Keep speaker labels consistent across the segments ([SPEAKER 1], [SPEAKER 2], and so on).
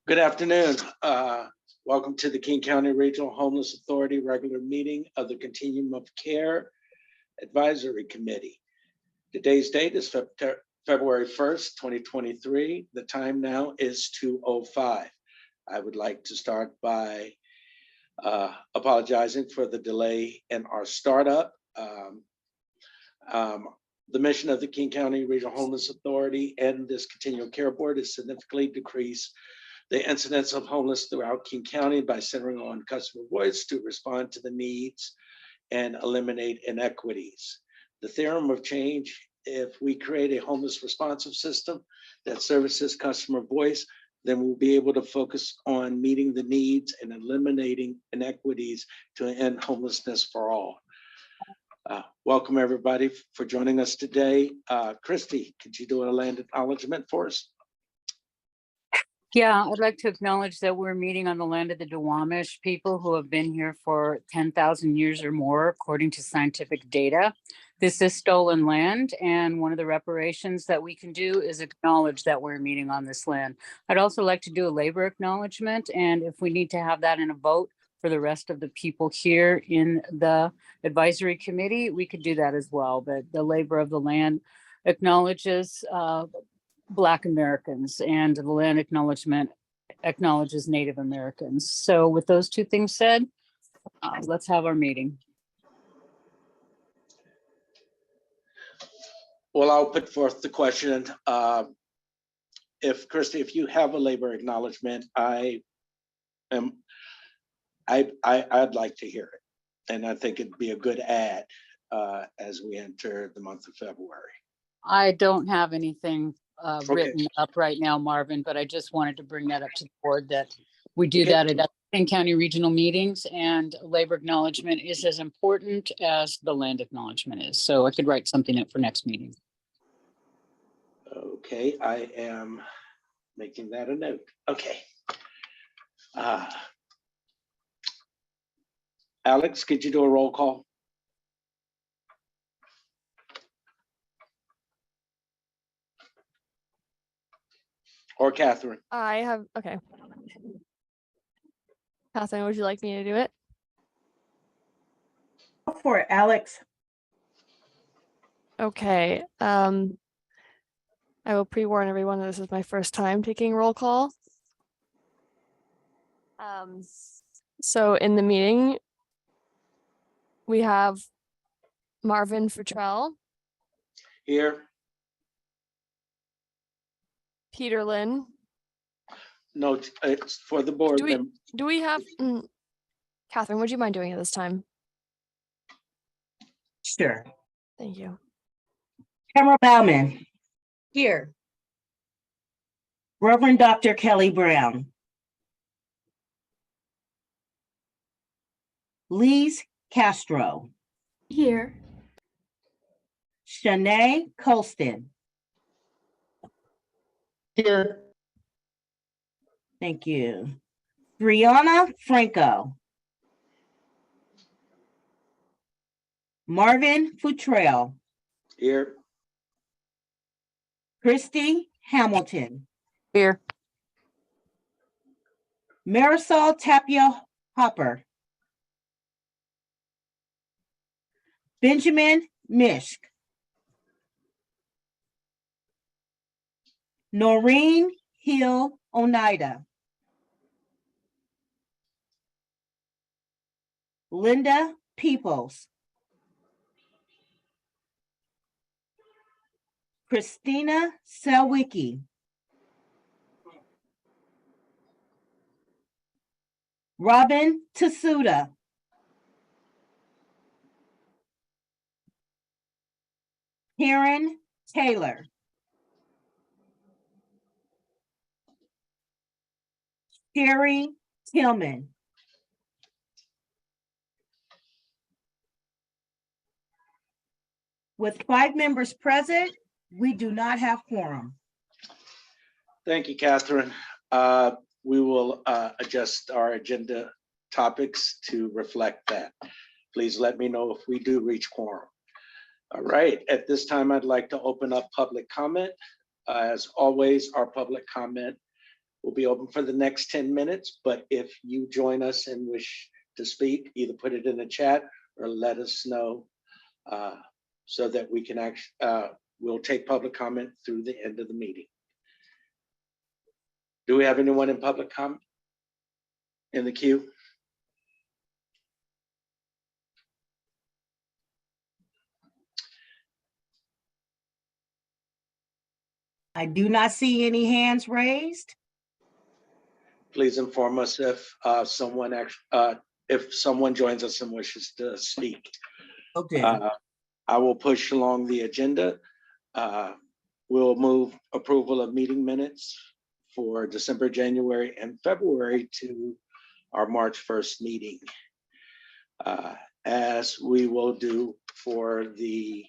[SPEAKER 1] Good afternoon. Welcome to the King County Regional Homeless Authority regular meeting of the Continuum of Care Advisory Committee. Today's date is February 1st, 2023. The time now is 2:05. I would like to start by apologizing for the delay in our startup. The mission of the King County Regional Homeless Authority and this Continuum Care Board is significantly decrease the incidence of homeless throughout King County by centering on customer voice to respond to the needs and eliminate inequities. The theorem of change: if we create a homeless responsive system that services customer voice, then we'll be able to focus on meeting the needs and eliminating inequities to end homelessness for all. Welcome everybody for joining us today. Christy, could you do a land acknowledgement for us?
[SPEAKER 2] Yeah, I'd like to acknowledge that we're meeting on the land of the Duwamish people who have been here for 10,000 years or more, according to scientific data. This is stolen land, and one of the reparations that we can do is acknowledge that we're meeting on this land. I'd also like to do a labor acknowledgement, and if we need to have that in a vote for the rest of the people here in the advisory committee, we could do that as well. But the labor of the land acknowledges Black Americans, and the land acknowledgement acknowledges Native Americans. So with those two things said, let's have our meeting.
[SPEAKER 1] Well, I'll put forth the question. If Christy, if you have a labor acknowledgement, I'd like to hear it. And I think it'd be a good add as we enter the month of February.
[SPEAKER 2] I don't have anything
[SPEAKER 1] Okay.
[SPEAKER 2] written up right now, Marvin, but I just wanted to bring that up to the board that we do that at King County regional meetings, and labor acknowledgement is as important as the land acknowledgement is. So I could write something up for next meeting.
[SPEAKER 1] Okay, I am making that a note. Okay. Alex, could you do a roll call? Or Catherine?
[SPEAKER 3] Okay. Catherine, would you like me to do it?
[SPEAKER 4] Go for it, Alex.
[SPEAKER 3] Okay. I will pre-warn everyone that this is my first time taking roll call. So in the meeting, we have Marvin Futrell,
[SPEAKER 1] Here?
[SPEAKER 3] Peter Lynn.
[SPEAKER 1] No, it's for the board.
[SPEAKER 3] Do we have, Catherine, would you mind doing it this time?
[SPEAKER 4] Sure.
[SPEAKER 3] Thank you.
[SPEAKER 4] Tamara Bauman,
[SPEAKER 5] Here.
[SPEAKER 4] Reverend Dr. Kelly Brown, Lise Castro,
[SPEAKER 5] Here.
[SPEAKER 4] Shanae Colston.
[SPEAKER 5] Here.
[SPEAKER 4] Thank you. Brianna Franco, Marvin Futrell,
[SPEAKER 1] Here?
[SPEAKER 4] Christy Hamilton,
[SPEAKER 2] Here.
[SPEAKER 4] Marisol Tapia Hopper, Benjamin Mishk, Noreen Hill Oneida, Linda Peoples, Christina Sawicki, Robin Tasuda, Karen Taylor, Sherry Tillman, with 5 members present, we do not have quorum.
[SPEAKER 1] Thank you, Catherine. We will adjust our agenda topics to reflect that. Please let me know if we do reach quorum. All right, at this time, I'd like to open up public comment. As always, our public comment will be open for the next 10 minutes, but if you join us and wish to speak, either put it in the chat or let us know so that we can we'll take public comment through the end of the meeting. Do we have anyone in public comment in the queue?
[SPEAKER 4] I do not see any hands raised.
[SPEAKER 1] Please inform us if someone joins us and wishes to speak.
[SPEAKER 4] Okay.
[SPEAKER 1] I will push along the agenda. We'll move approval of meeting minutes for December, January, and February to our March 1st meeting. As we will do for the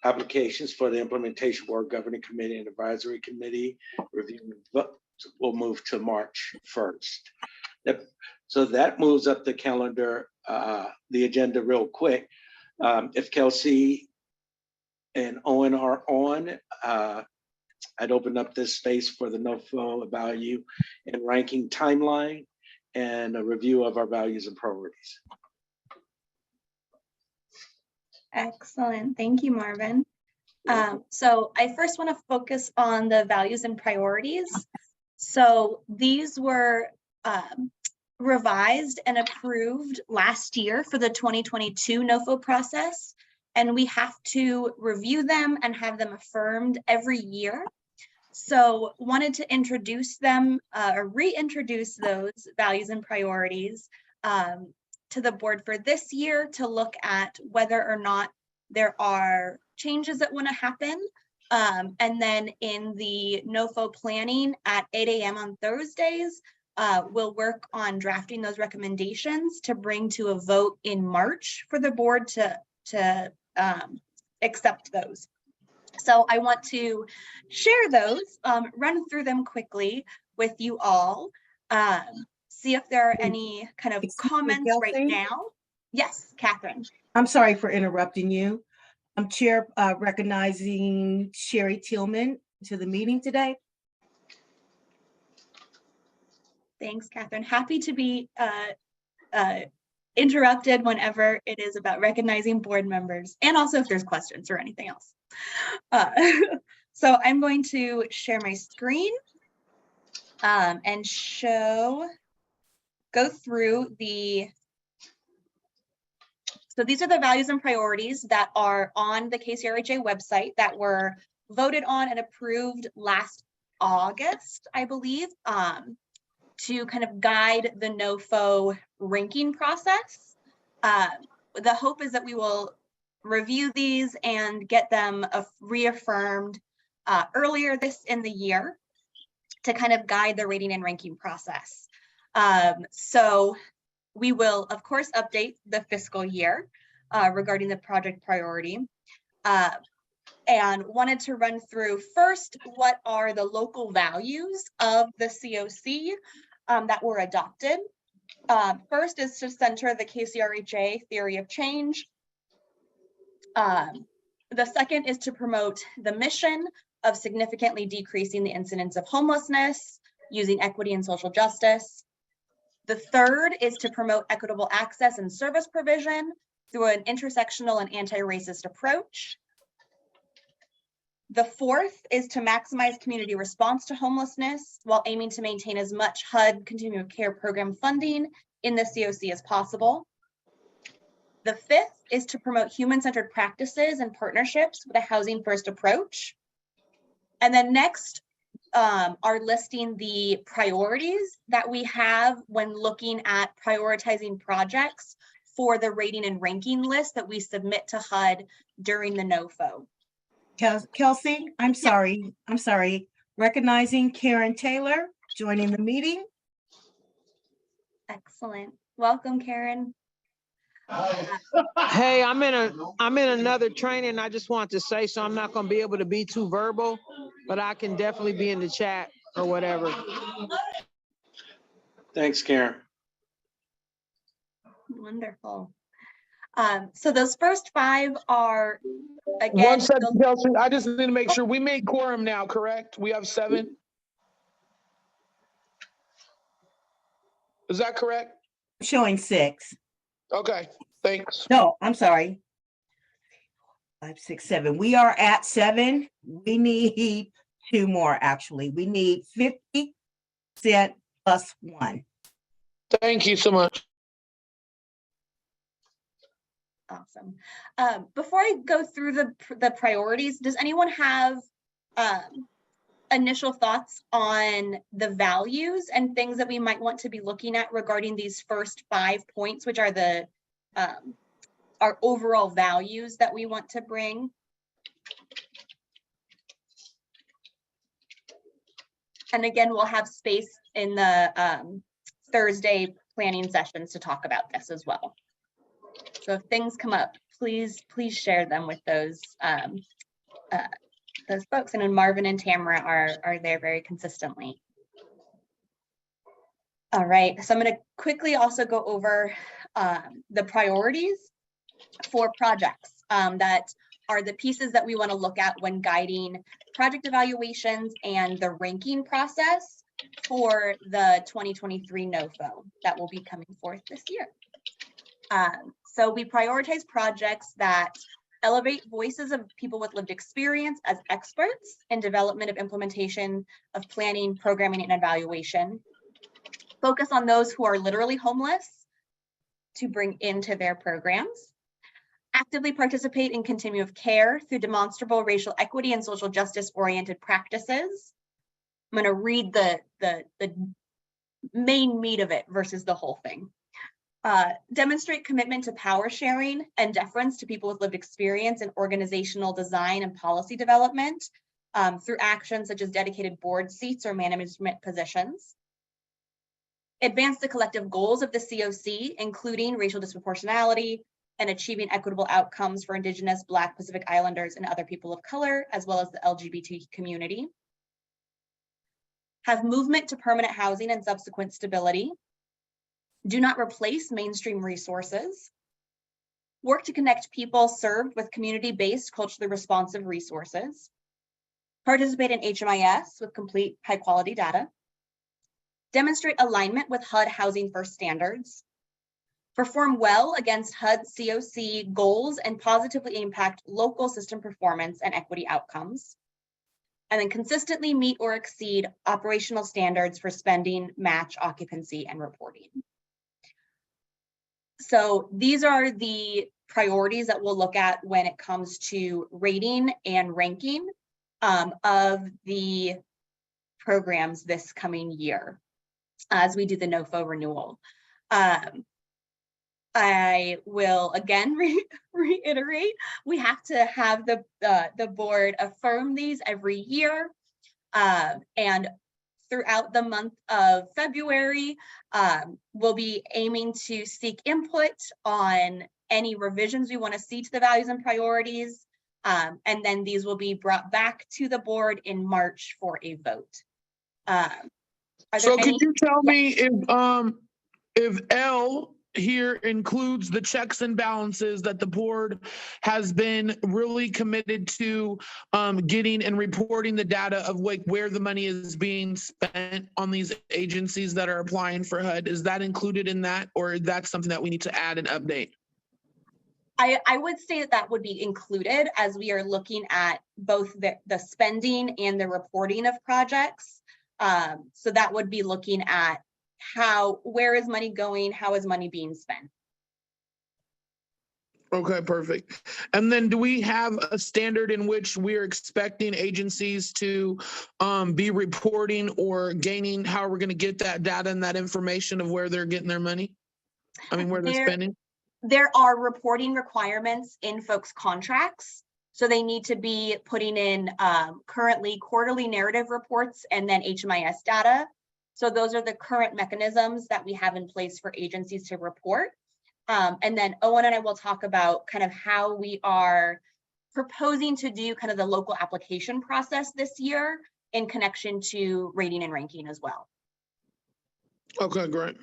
[SPEAKER 1] applications for the Implementation Board, Governing Committee, and Advisory Committee review, we'll move to March 1st. So that moves up the calendar, the agenda real quick. If Kelsey and Owen are on, I'd open up this space for the NOFO value and ranking timeline and a review of our values and priorities.
[SPEAKER 5] Excellent. Thank you, Marvin. So I first want to focus on the values and priorities. So these were revised and approved last year for the 2022 NOFO process, and we have to review them and have them affirmed every year. So wanted to introduce them or reintroduce those values and priorities to the board for this year to look at whether or not there are changes that want to happen. And then in the NOFO planning at 8 a.m. on Thursdays, we'll work on drafting those recommendations to bring to a vote in March for the board to accept those. So I want to share those, run through them quickly with you all, see if there are any kind of comments right
[SPEAKER 4] Kelsey?
[SPEAKER 5] now. Yes, Catherine.
[SPEAKER 4] I'm sorry for interrupting you. I'm Chair recognizing Sherry Tillman to the meeting today.
[SPEAKER 5] Thanks, Catherine. Happy to be interrupted whenever it is about recognizing board members, and also if there's questions or anything else. So I'm going to share my screen and go through so these are the values and priorities that are on the KCRHA website that were voted on and approved last August, I believe, to kind of guide the NOFO ranking process. The hope is that we will review these and get them reaffirmed earlier in the year to kind of guide the rating and ranking process. So we will, of course, update the fiscal year regarding the project priority. And wanted to run through first, what are the local values of the COC that were adopted. First is to center the KCRHA theory of change. The second is to promote the mission of significantly decreasing the incidence of homelessness using equity and social justice. The third is to promote equitable access and service provision through an intersectional and anti-racist approach. The fourth is to maximize community response to homelessness while aiming to maintain as much HUD continuum of care program funding in the COC as possible. The fifth is to promote human-centered practices and partnerships with a housing first approach. And then next are listing the priorities that we have when looking at prioritizing projects for the rating and ranking list that we submit to HUD during the NOFO.
[SPEAKER 4] Kelsey, I'm sorry. Recognizing Karen Taylor joining the meeting.
[SPEAKER 5] Excellent. Welcome, Karen.
[SPEAKER 6] Hey, I'm in another training. I just want to say, so I'm not going to be able to be too verbal, but I can definitely be in the chat or whatever.
[SPEAKER 1] Thanks, Karen.
[SPEAKER 5] Wonderful. So those first 5 are,
[SPEAKER 6] One
[SPEAKER 5] again,
[SPEAKER 6] second, Kelsey, I just need to make sure we made quorum now, correct? We have 7? Is that correct?
[SPEAKER 4] Showing 6.
[SPEAKER 6] Okay, thanks.
[SPEAKER 4] No, I'm sorry. 5, 6, 7. We are at 7. We need 2 more, actually. We need 50% plus 1.
[SPEAKER 6] Thank you so much.
[SPEAKER 5] awesome. Before I go through the priorities, does anyone have initial thoughts on the values and things that we might want to be looking at regarding these first 5 points, which are the our overall values that we want to bring? And again, we'll have space in the Thursday planning sessions to talk about this as well. So if things come up, please share them with those folks. And then Marvin and Tamara are there very consistently. All right, so I'm going to quickly also go over the priorities for projects that are the pieces that we want to look at when guiding project evaluations and the ranking process for the 2023 NOFO that will be coming forth this year. So we prioritize projects that elevate voices of people with lived experience as experts in development of implementation of planning, programming, and evaluation. Focus on those who are literally homeless to bring into their programs. Actively participate in continuum of care through demonstrable racial equity and social justice oriented practices. I'm going to read the main meat of it versus the whole thing. Demonstrate commitment to power sharing and deference to people with lived experience in organizational design and policy development through actions such as dedicated board seats or management positions. Advance the collective goals of the COC, including racial disproportionality and achieving equitable outcomes for Indigenous, Black, Pacific Islanders, and other people of color, as well as the LGBT community. Have movement to permanent housing and subsequent stability. Do not replace mainstream resources. Work to connect people served with community-based, culturally responsive resources. Participate in HMIS with complete high-quality data. Demonstrate alignment with HUD Housing First standards. Perform well against HUD COC goals and positively impact local system performance and equity outcomes. And then consistently meet or exceed operational standards for spending, match, occupancy, and reporting. So these are the priorities that we'll look at when it comes to rating and ranking of the programs this coming year as we do the NOFO renewal. I will again reiterate, we have to have the board affirm these every year. And throughout the month of February, we'll be aiming to seek input on any revisions we want to see to the values and priorities. And then these will be brought back to the board in March for a vote.
[SPEAKER 6] So can you tell me if L here includes the checks and balances that the board has been really committed to getting and reporting the data of where the money is being spent on these agencies that are applying for HUD? Is that included in that, or that's something that we need to add and update?
[SPEAKER 5] I would say that would be included as we are looking at both the spending and the reporting of projects. So that would be looking at where is money going? How is money being spent?
[SPEAKER 6] Okay, perfect. And then do we have a standard in which we're expecting agencies to be reporting or gaining, how we're going to get that data and that information of where they're getting their money? I mean, where they're spending?
[SPEAKER 5] There are reporting requirements in folks' contracts. So they need to be putting in currently quarterly narrative reports and then HMIS data. So those are the current mechanisms that we have in place for agencies to report. And then Owen and I will talk about kind of how we are proposing to do kind of the local application process this year in connection to rating and ranking as well.
[SPEAKER 6] Okay, great.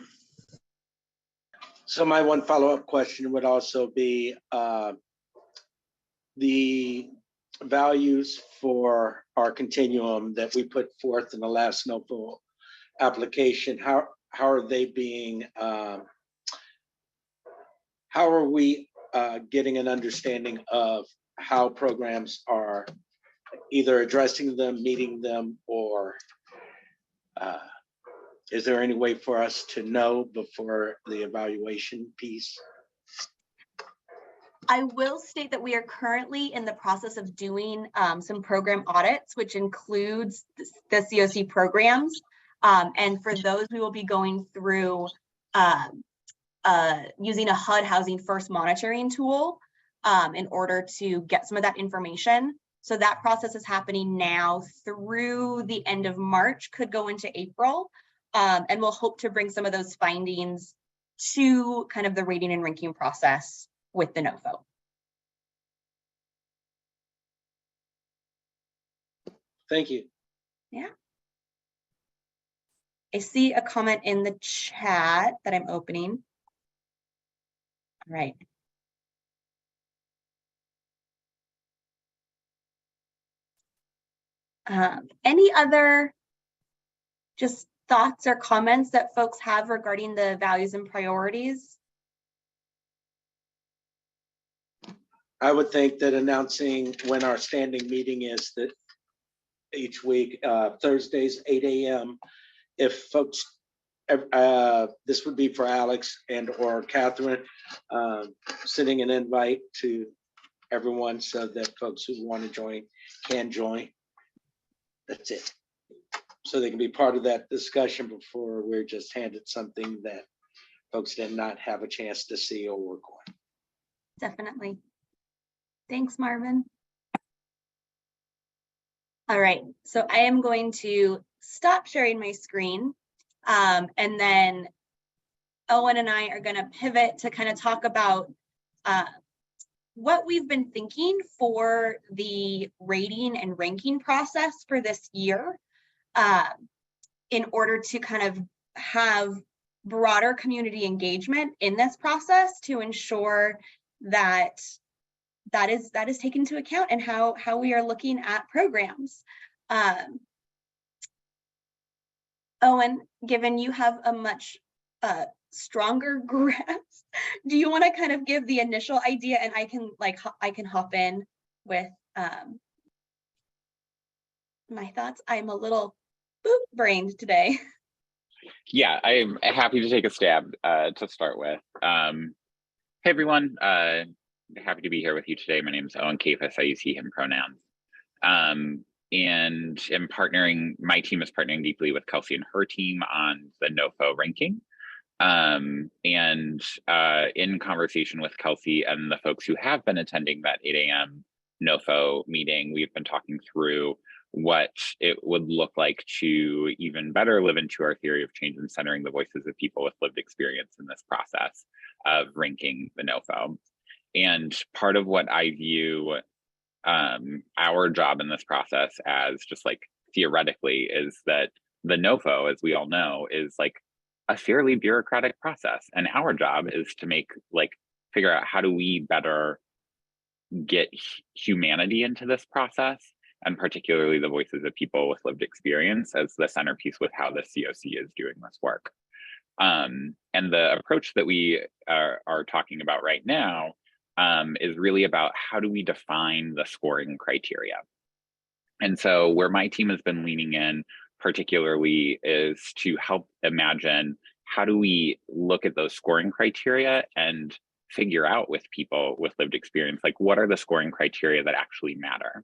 [SPEAKER 1] So my one follow-up question would also be the values for our continuum that we put forth in the last NOFO application. How are they being, how are we getting an understanding of how programs are either addressing them, meeting them, or is there any way for us to know before the evaluation piece?
[SPEAKER 5] I will state that we are currently in the process of doing some program audits, which includes the COC programs. And for those, we will be going through using a HUD Housing First monitoring tool in order to get some of that information. So that process is happening now through the end of March, could go into April. And we'll hope to bring some of those findings to kind of the rating and ranking process with the NOFO.
[SPEAKER 1] Thank you.
[SPEAKER 5] Yeah. I see a comment in the chat that I'm opening. All right. Any other just thoughts or comments that folks have regarding the values and priorities?
[SPEAKER 1] I would think that announcing when our standing meeting is that each week, Thursdays, 8 a.m. If folks, this would be for Alex and or Catherine, sending an invite to everyone so that folks who want to join can join. That's it. So they can be part of that discussion before we're just handed something that folks did not have a chance to see or work on.
[SPEAKER 5] Definitely. Thanks, Marvin. All right, so I am going to stop sharing my screen, and then Owen and I are going to pivot to kind of talk about what we've been thinking for the rating and ranking process for this year, in order to kind of have broader community engagement in this process to ensure that that is taken into account and how we are looking at programs. Owen, given you have a much stronger grasp, do you want to kind of give the initial idea, and I can hop in with my thoughts? I'm a little boot-brained today.
[SPEAKER 7] Yeah, I'm happy to take a stab to start with. Hey everyone, happy to be here with you today. My name is Owen Kafis. I use he, him pronouns. And am partnering, my team is partnering deeply with Kelsey and her team on the NOFO ranking. And in conversation with Kelsey and the folks who have been attending that 8 a.m. NOFO meeting, we've been talking through what it would look like to even better live into our theory of change and centering the voices of people with lived experience in this process of ranking the NOFO. And part of what I view our job in this process as, just like theoretically, is that the NOFO, as we all know, is like a fairly bureaucratic process. And our job is to figure out how do we better get humanity into this process, and particularly the voices of people with lived experience as the centerpiece with how the COC is doing this work. And the approach that we are talking about right now is really about how do we define the scoring criteria. And so where my team has been leaning in particularly is to help imagine how do we look at those scoring criteria and figure out with people with lived experience, like what are the scoring criteria that actually matter?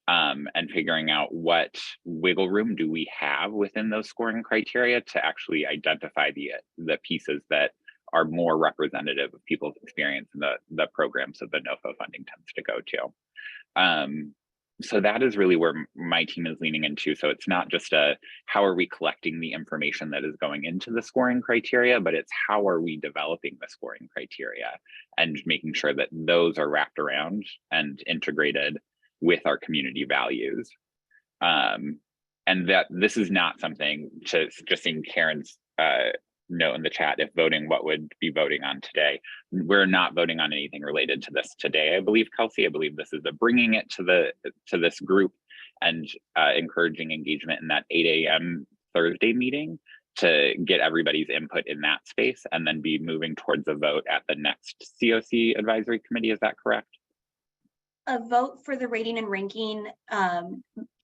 [SPEAKER 7] And figuring out what wiggle room do we have within those scoring criteria to actually identify the pieces that are more representative of people's experience in the programs that the NOFO funding tends to go to. So that is really where my team is leaning into. So it's not just how are we collecting the information that is going into the scoring criteria, but it's how are we developing the scoring criteria and making sure that those are wrapped around and integrated with our community values. And that this is not something, to just in Karen's note in the chat if voting, what would be voting on today. We're not voting on anything related to this today, I believe, Kelsey. I believe this is a bringing it to this group and encouraging engagement in that 8 a.m. Thursday meeting to get everybody's input in that space and then be moving towards a vote at the next COC advisory committee. Is that correct?
[SPEAKER 5] A vote for the rating and ranking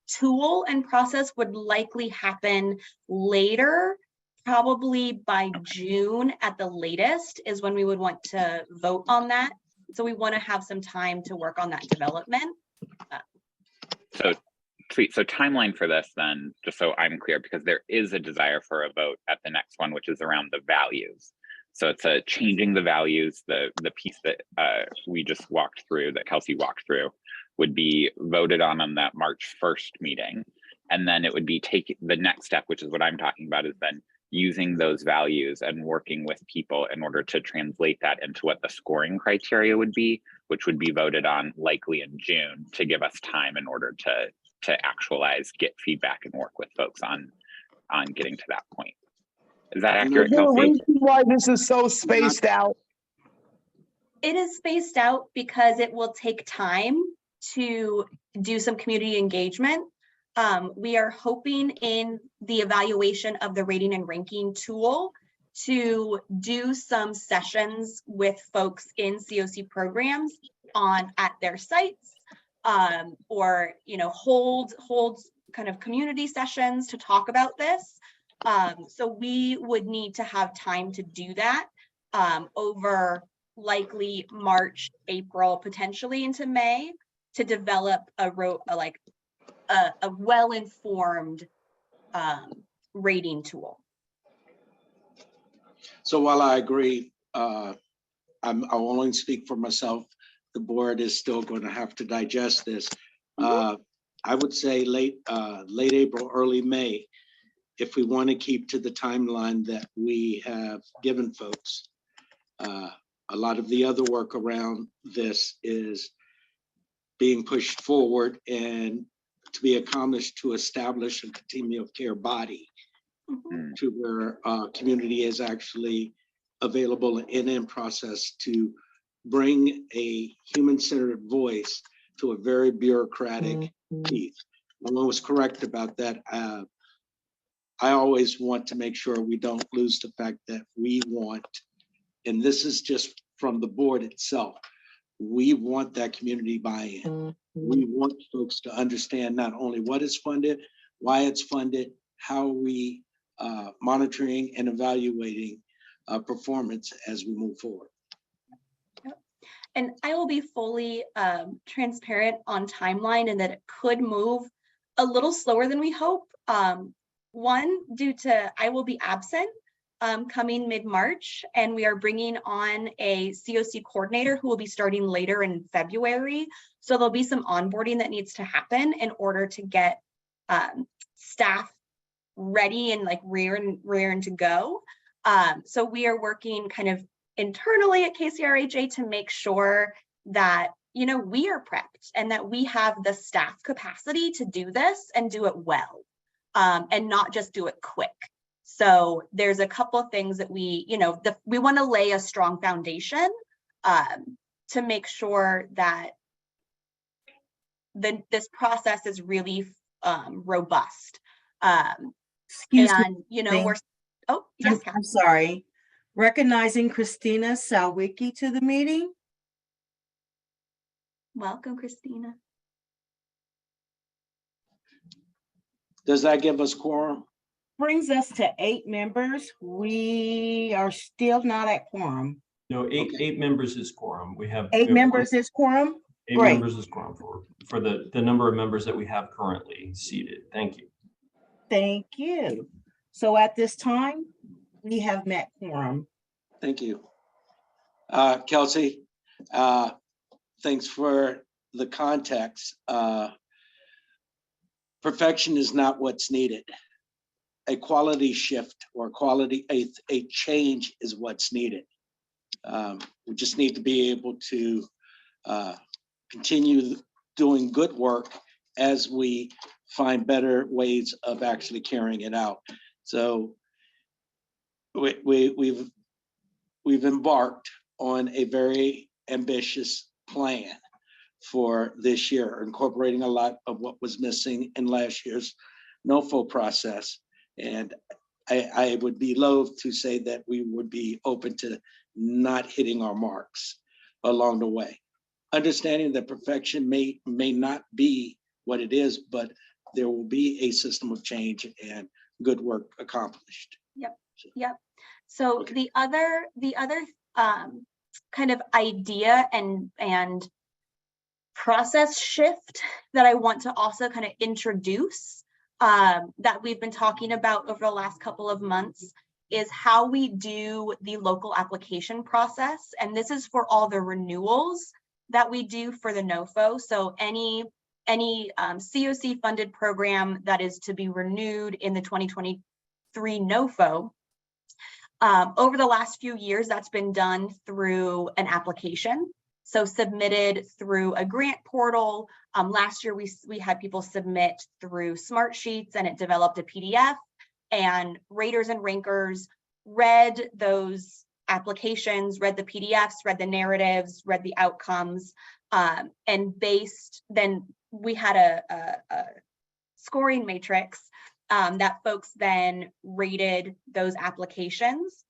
[SPEAKER 5] tool and process would likely happen later, probably by June at the latest is when we would want to vote on that. So we want to have some time to work on that development.
[SPEAKER 7] So sweet. So timeline for this then, just so I'm clear, because there is a desire for a vote at the next one, which is around the values. So it's a changing the values, the piece that we just walked through, that Kelsey walked through, would be voted on that March 1st meeting. And then it would be taking the next step, which is what I'm talking about, is then using those values and working with people in order to translate that into what the scoring criteria would be, which would be voted on likely in June to give us time in order to actualize, get feedback and work with folks on getting to that point. Is that accurate,
[SPEAKER 6] Is there a
[SPEAKER 7] Kelsey?
[SPEAKER 6] reason why this is so spaced out?
[SPEAKER 5] It is spaced out because it will take time to do some community engagement. We are hoping in the evaluation of the rating and ranking tool to do some sessions with folks in COC programs at their sites, or hold kind of community sessions to talk about this. So we would need to have time to do that over likely March, April, potentially into May, to develop a well-informed rating tool.
[SPEAKER 1] So while I agree, I'll only speak for myself. The board is still going to have to digest this. I would say late April, early May, if we want to keep to the timeline that we have given folks. A lot of the other work around this is being pushed forward and to be accomplished to establish a continuum of care body to where community is actually available and in process to bring a human-centered voice to a very bureaucratic piece. One was correct about that. I always want to make sure we don't lose the fact that we want, and this is just from the board itself, we want that community buy-in. We want folks to understand not only what is funded, why it's funded, how we monitoring and evaluating performance as we move forward.
[SPEAKER 5] And I will be fully transparent on timeline and that it could move a little slower than we hope. One, due to I will be absent coming mid-March, and we are bringing on a COC coordinator who will be starting later in February. So there'll be some onboarding that needs to happen in order to get staff ready and like rearing to go. So we are working kind of internally at KCRHA to make sure that we are prepped and that we have the staff capacity to do this and do it well, and not just do it quick. So there's a couple of things that we want to lay a strong foundation to make sure that this process is really robust.
[SPEAKER 4] Excuse
[SPEAKER 5] And
[SPEAKER 4] me.
[SPEAKER 5] yes,
[SPEAKER 4] I'm sorry. Recognizing Christina Sawicki to the meeting.
[SPEAKER 5] welcome, Christina.
[SPEAKER 1] Does that give us quorum?
[SPEAKER 4] Brings us to 8 members. We are still not at quorum.
[SPEAKER 8] No, eight members is quorum. We have
[SPEAKER 4] 8 members is quorum?
[SPEAKER 8] Eight
[SPEAKER 4] Great.
[SPEAKER 8] members is quorum for the number of members that we have currently seated. Thank you.
[SPEAKER 4] Thank you. So at this time, we have met quorum.
[SPEAKER 1] Thank you. Kelsey, thanks for the context. Perfection is not what's needed. A quality shift or a change is what's needed. We just need to be able to continue doing good work as we find better ways of actually carrying it out. So we've embarked on a very ambitious plan for this year, incorporating a lot of what was missing in last year's NOFO process. And I would be loath to say that we would be open to not hitting our marks along the way. Understanding that perfection may not be what it is, but there will be a system of change and good work accomplished.
[SPEAKER 5] Yep. So
[SPEAKER 1] Okay.
[SPEAKER 5] the other kind of idea and process shift that I want to also kind of introduce that we've been talking about over the last couple of months is how we do the local application process. And this is for all the renewals that we do for the NOFO. So any COC funded program that is to be renewed in the 2023 NOFO, over the last few years, that's been done through an application. So submitted through a grant portal. Last year, we had people submit through Smartsheets and it developed a PDF, and raters and rankers read those applications, read the PDFs, read the narratives, read the outcomes, and then we had a scoring matrix that folks then rated those applications.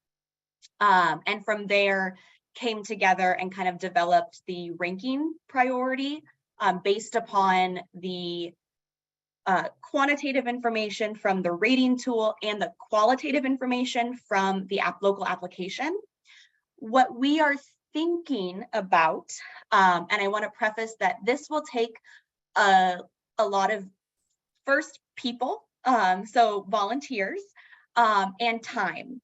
[SPEAKER 5] And from there came together and kind of developed the ranking priority based upon the quantitative information from the rating tool and the qualitative information from the local application. What we are thinking about, and I want to preface that this will take a lot of first people, so volunteers, and time.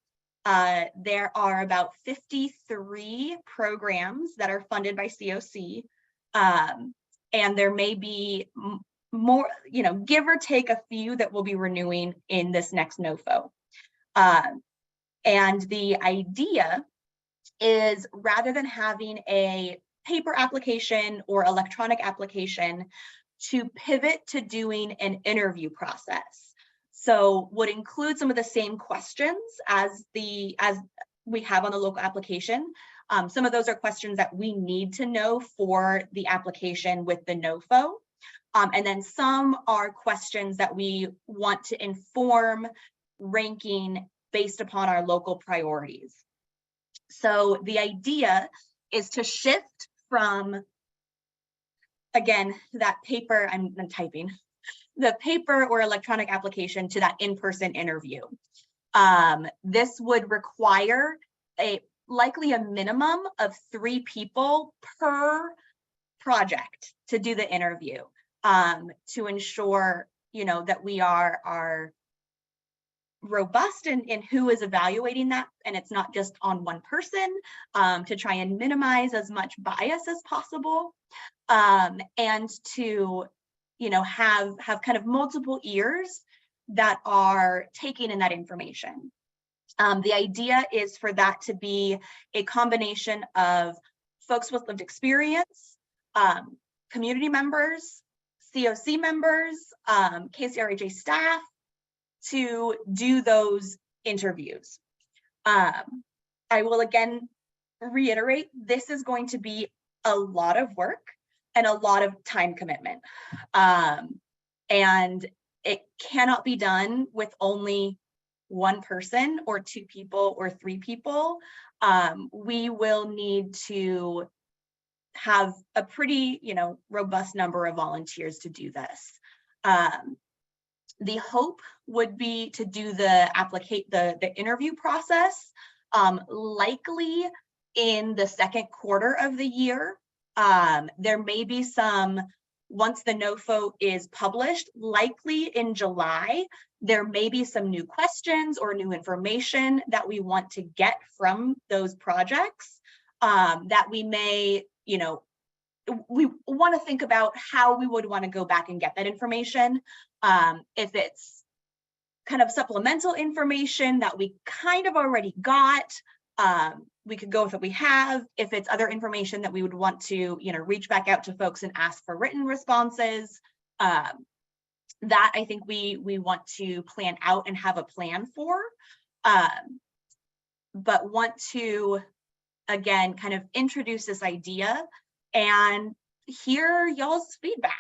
[SPEAKER 5] There are about 53 programs that are funded by COC, and there may be more, give or take a few that will be renewing in this next NOFO. And the idea is, rather than having a paper application or electronic application, to pivot to doing an interview process. So would include some of the same questions as we have on the local application. Some of those are questions that we need to know for the application with the NOFO. And then some are questions that we want to inform ranking based upon our local priorities. So the idea is to shift from, again, that paper, I'm typing, the paper or electronic application to that in-person interview. This would require likely a minimum of 3 people per project to do the interview, to ensure, that we are robust in who is evaluating that, and it's not just on one person, to try and minimize as much bias as possible, and to have kind of multiple ears that are taking in that information. The idea is for that to be a combination of folks with lived experience, community members, COC members, KCRHA staff, to do those interviews. I will again reiterate, this is going to be a lot of work and a lot of time commitment. And it cannot be done with only one person or 2 people or 3 people. We will need to have a pretty, robust number of volunteers to do this. The hope would be to do the interview process likely in the second quarter of the year. There may be some, once the NOFO is published, likely in July, there may be some new questions or new information that we want to get from those projects, that we may, we want to think about how we would want to go back and get that information. If it's kind of supplemental information that we kind of already got, we could go with what we have. If it's other information that we would want to, reach back out to folks and ask for written responses, that I think we want to plan out and have a plan for. but want to, again, kind of introduce this idea and hear y'all's feedback.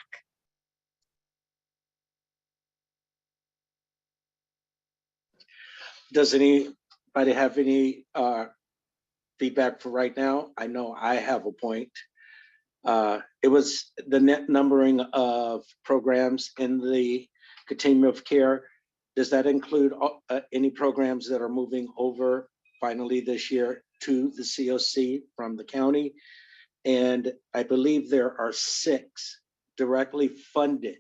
[SPEAKER 1] Does anybody have any feedback for right now? I know I have a point. It was the net numbering of programs in the continuum of care. Does that include any programs that are moving over finally this year to the COC from the county? And I believe there are 6 directly funded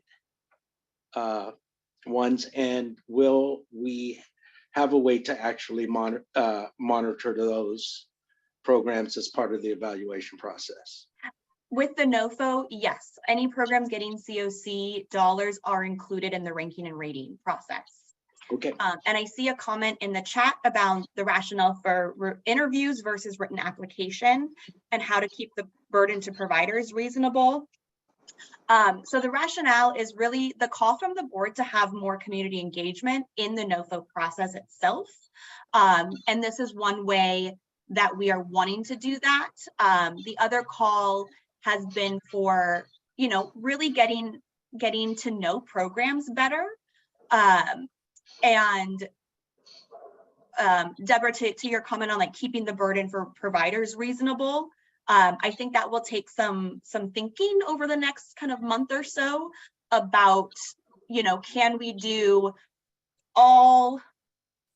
[SPEAKER 1] ones. And will we have a way to actually monitor those programs as part of the evaluation process?
[SPEAKER 5] With the NOFO, yes, any programs getting COC dollars are included in the ranking and rating process.
[SPEAKER 1] Okay.
[SPEAKER 5] And I see a comment in the chat about the rationale for interviews versus written application and how to keep the burden to providers reasonable. So the rationale is really the call from the board to have more community engagement in the NOFO process itself. And this is one way that we are wanting to do that. The other call has been for, you know, really getting to know programs better. And Deborah, to your comment on like keeping the burden for providers reasonable, I think that will take some thinking over the next kind of month or so about, you know, can we do all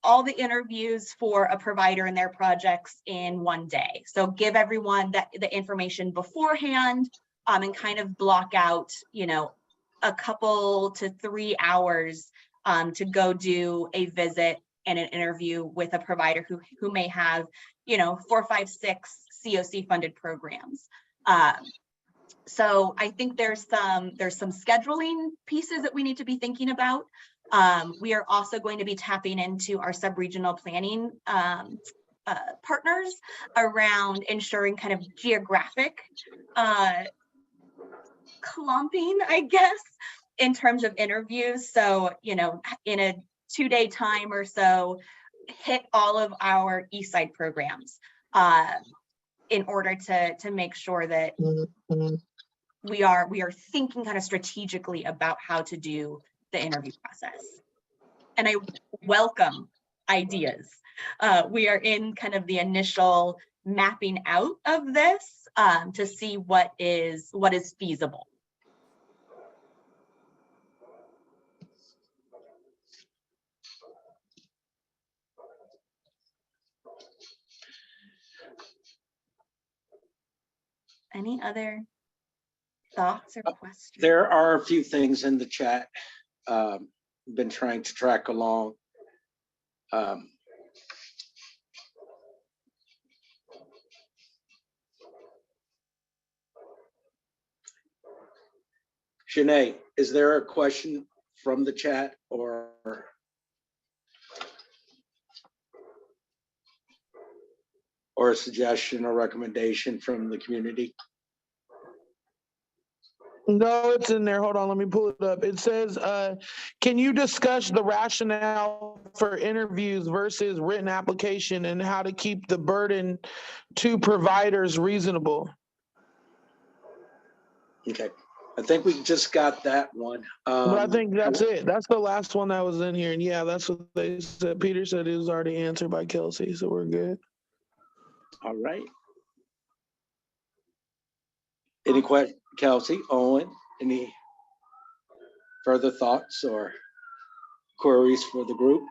[SPEAKER 5] the interviews for a provider and their projects in one day? So give everyone the information beforehand and kind of block out, you know, a couple to 3 hours to go do a visit and an interview with a provider who may have, you know, 4, 5, 6 COC funded programs. So I think there's some scheduling pieces that we need to be thinking about. We are also going to be tapping into our sub-regional planning partners around ensuring kind of geographic clumping, I guess, in terms of interviews. So, you know, in a 2-day time or so, hit all of our Eastside programs in order to make sure that we are thinking kind of strategically about how to do the interview process. And I welcome ideas. We are in kind of the initial mapping out of this to see what is feasible. Any other thoughts or questions?
[SPEAKER 1] There are a few things in the chat. Been trying to track along. Shanae, is there a question from the chat or a suggestion or recommendation from the community?
[SPEAKER 6] No, it's in there. Hold on, let me pull it up. It says, can you discuss the rationale for interviews versus written application and how to keep the burden to providers reasonable?
[SPEAKER 1] Okay, I think we just got that one.
[SPEAKER 6] But I think that's it. That's the last one that was in here. And yeah, that's what they said. Peter said it was already answered by Kelsey, so we're good.
[SPEAKER 1] All right. Any questions, Kelsey, Owen, any further thoughts or queries for the group?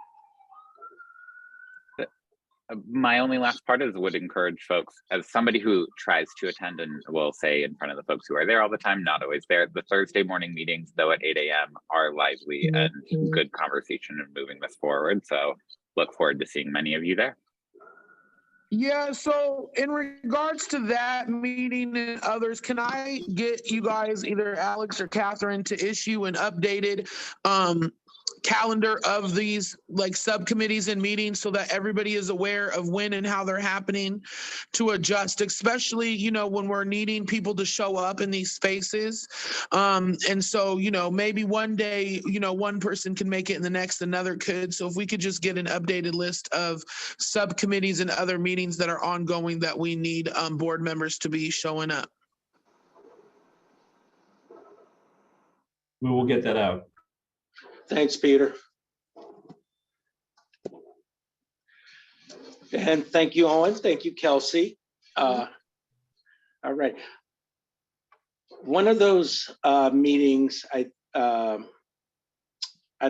[SPEAKER 7] My only last part is would encourage folks, as somebody who tries to attend and will say in front of the folks who are there all the time, not always there, the Thursday morning meetings, though at 8 a.m. are lively and good conversation and moving this forward. So look forward to seeing many of you there.
[SPEAKER 6] Yeah, so in regards to that meeting and others, can I get you guys, either Alex or Catherine, to issue an updated calendar of these like subcommittees and meetings so that everybody is aware of when and how they're happening to adjust, especially, you know, when we're needing people to show up in these spaces. And so, you know, maybe one day, you know, one person can make it and the next another could. So if we could just get an updated list of subcommittees and other meetings that are ongoing that we need board members to be showing up.
[SPEAKER 8] We will get that out.
[SPEAKER 1] Thanks, Peter. And thank you, Owen. Thank you, Kelsey. All right. One of those meetings, I'd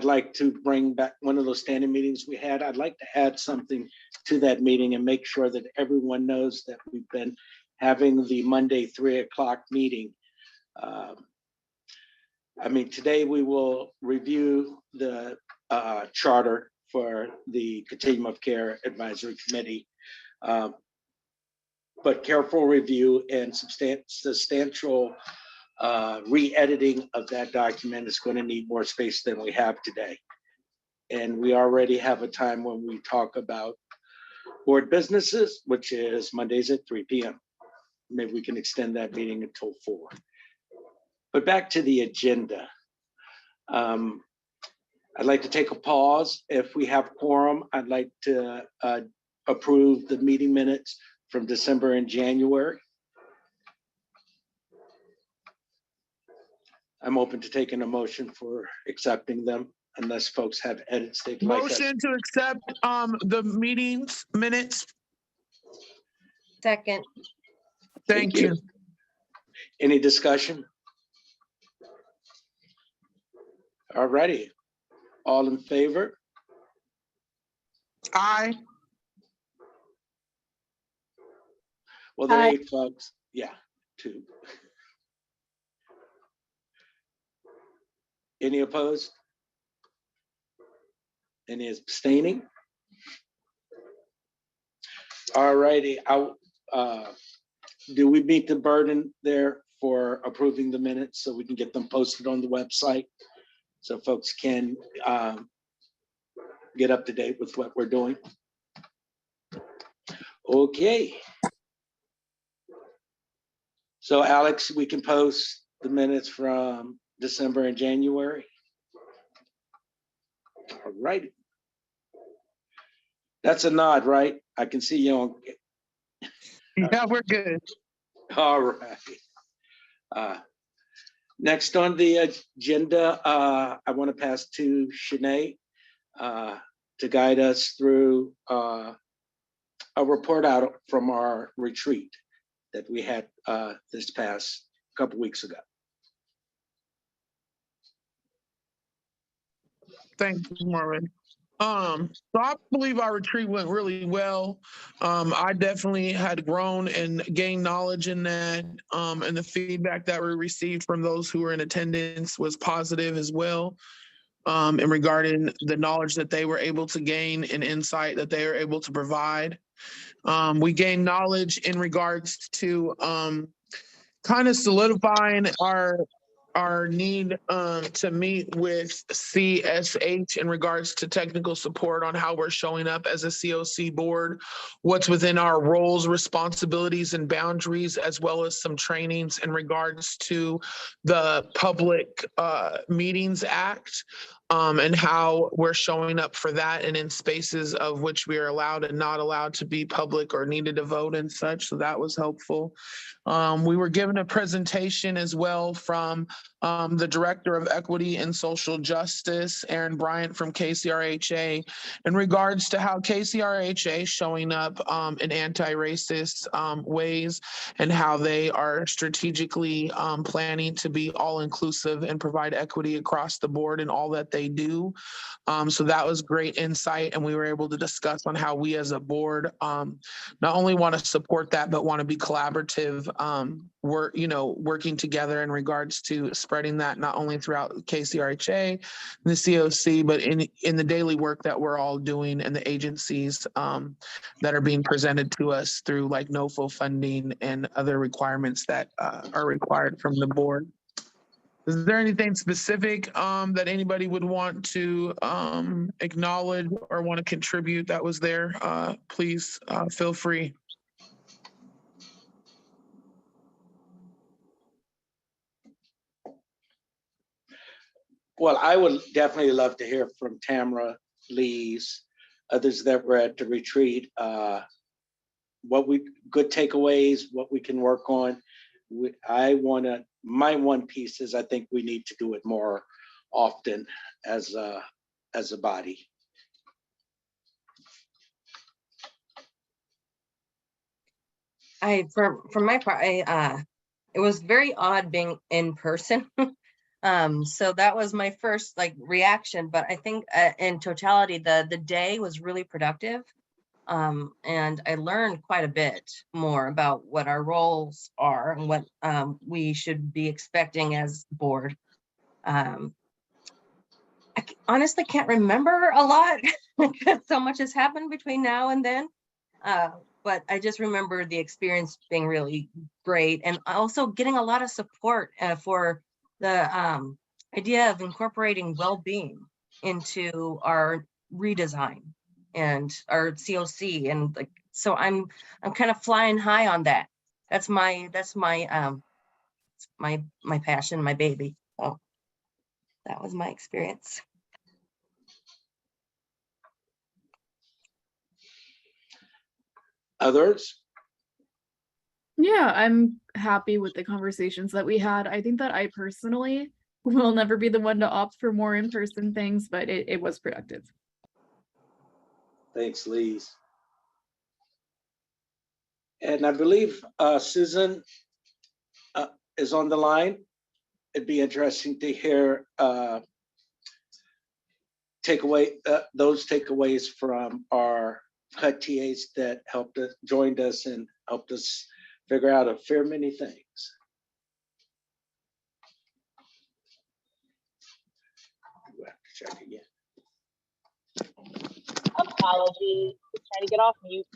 [SPEAKER 1] like to bring back one of those standing meetings we had. I'd like to add something to that meeting and make sure that everyone knows that we've been having the Monday 3 o'clock meeting. I mean, today we will review the charter for the Continuum of Care Advisory Committee. But careful review and substantial re-editing of that document is going to need more space than we have today. And we already have a time when we talk about board businesses, which is Mondays at 3 p.m. Maybe we can extend that meeting until 4. But back to the agenda. I'd like to take a pause. If we have quorum, I'd like to approve the meeting minutes from December and January. I'm open to taking a motion for accepting them unless folks have edits they'd like.
[SPEAKER 6] Motion to accept the meetings minutes.
[SPEAKER 9] Second.
[SPEAKER 6] Thank you.
[SPEAKER 1] Any discussion? All righty. All in favor?
[SPEAKER 6] Aye.
[SPEAKER 1] Well, there are
[SPEAKER 3] Aye.
[SPEAKER 1] 8 folks. Yeah, 2. Any opposed? Any abstaining? All righty. Do we meet the burden there for approving the minutes so we can get them posted on the website so folks can get up to date with what we're doing? Okay. So Alex, we can post the minutes from December and January. All right. That's a nod, right? I can see you on.
[SPEAKER 6] Yeah, we're good.
[SPEAKER 1] All right. Next on the agenda, I want to pass to Shanae to guide us through a report out from our retreat that we had this past couple weeks ago.
[SPEAKER 6] Thank you, Marvin. So I believe our retreat went really well. I definitely had grown and gained knowledge in that. And the feedback that we received from those who were in attendance was positive as well. In regarding the knowledge that they were able to gain and insight that they were able to provide. We gained knowledge in regards to kind of solidifying our need to meet with CSH in regards to technical support on how we're showing up as a COC board, what's within our roles, responsibilities, and boundaries, as well as some trainings in regards to the Public Meetings Act. And how we're showing up for that and in spaces of which we are allowed and not allowed to be public or needed to vote and such. So that was helpful. We were given a presentation as well from the Director of Equity and Social Justice, Aaron Bryant from KCRHA, in regards to how KCRHA is showing up in anti-racist ways and how they are strategically planning to be all-inclusive and provide equity across the board in all that they do. So that was great insight, and we were able to discuss on how we as a board not only want to support that, but want to be collaborative, working together in regards to spreading that not only throughout KCRHA and the COC, but in the daily work that we're all doing and the agencies that are being presented to us through like NOFO funding and other requirements that are required from the board. Is there anything specific that anybody would want to acknowledge or want to contribute that was there? Please feel free.
[SPEAKER 1] Well, I would definitely love to hear from Tamara, Lee's, others that were at the retreat. Good takeaways, what we can work on. My one piece is I think we need to do it more often as a body.
[SPEAKER 9] For my part, it was very odd being in person. So that was my first reaction, but I think in totality, the day was really productive. And I learned quite a bit more about what our roles are and what we should be expecting as board. I honestly can't remember a lot because so much has happened between now and then. But I just remember the experience being really great, and also getting a lot of support for the idea of incorporating well-being into our redesign and our COC, and so I'm kind of flying high on that. That's my my passion, my baby. So that was my experience.
[SPEAKER 1] Others?
[SPEAKER 10] Yeah, I'm happy with the conversations that we had. I think that I personally will never be the one to opt for more in-person things, but it was productive.
[SPEAKER 1] Thanks, Lise. And I believe Susan is on the line. It'd be interesting to hear those takeaways from our HUD TAs that joined us and helped us figure out a fair many things. We'll have to check again.
[SPEAKER 11] Apologies, trying to get off mute.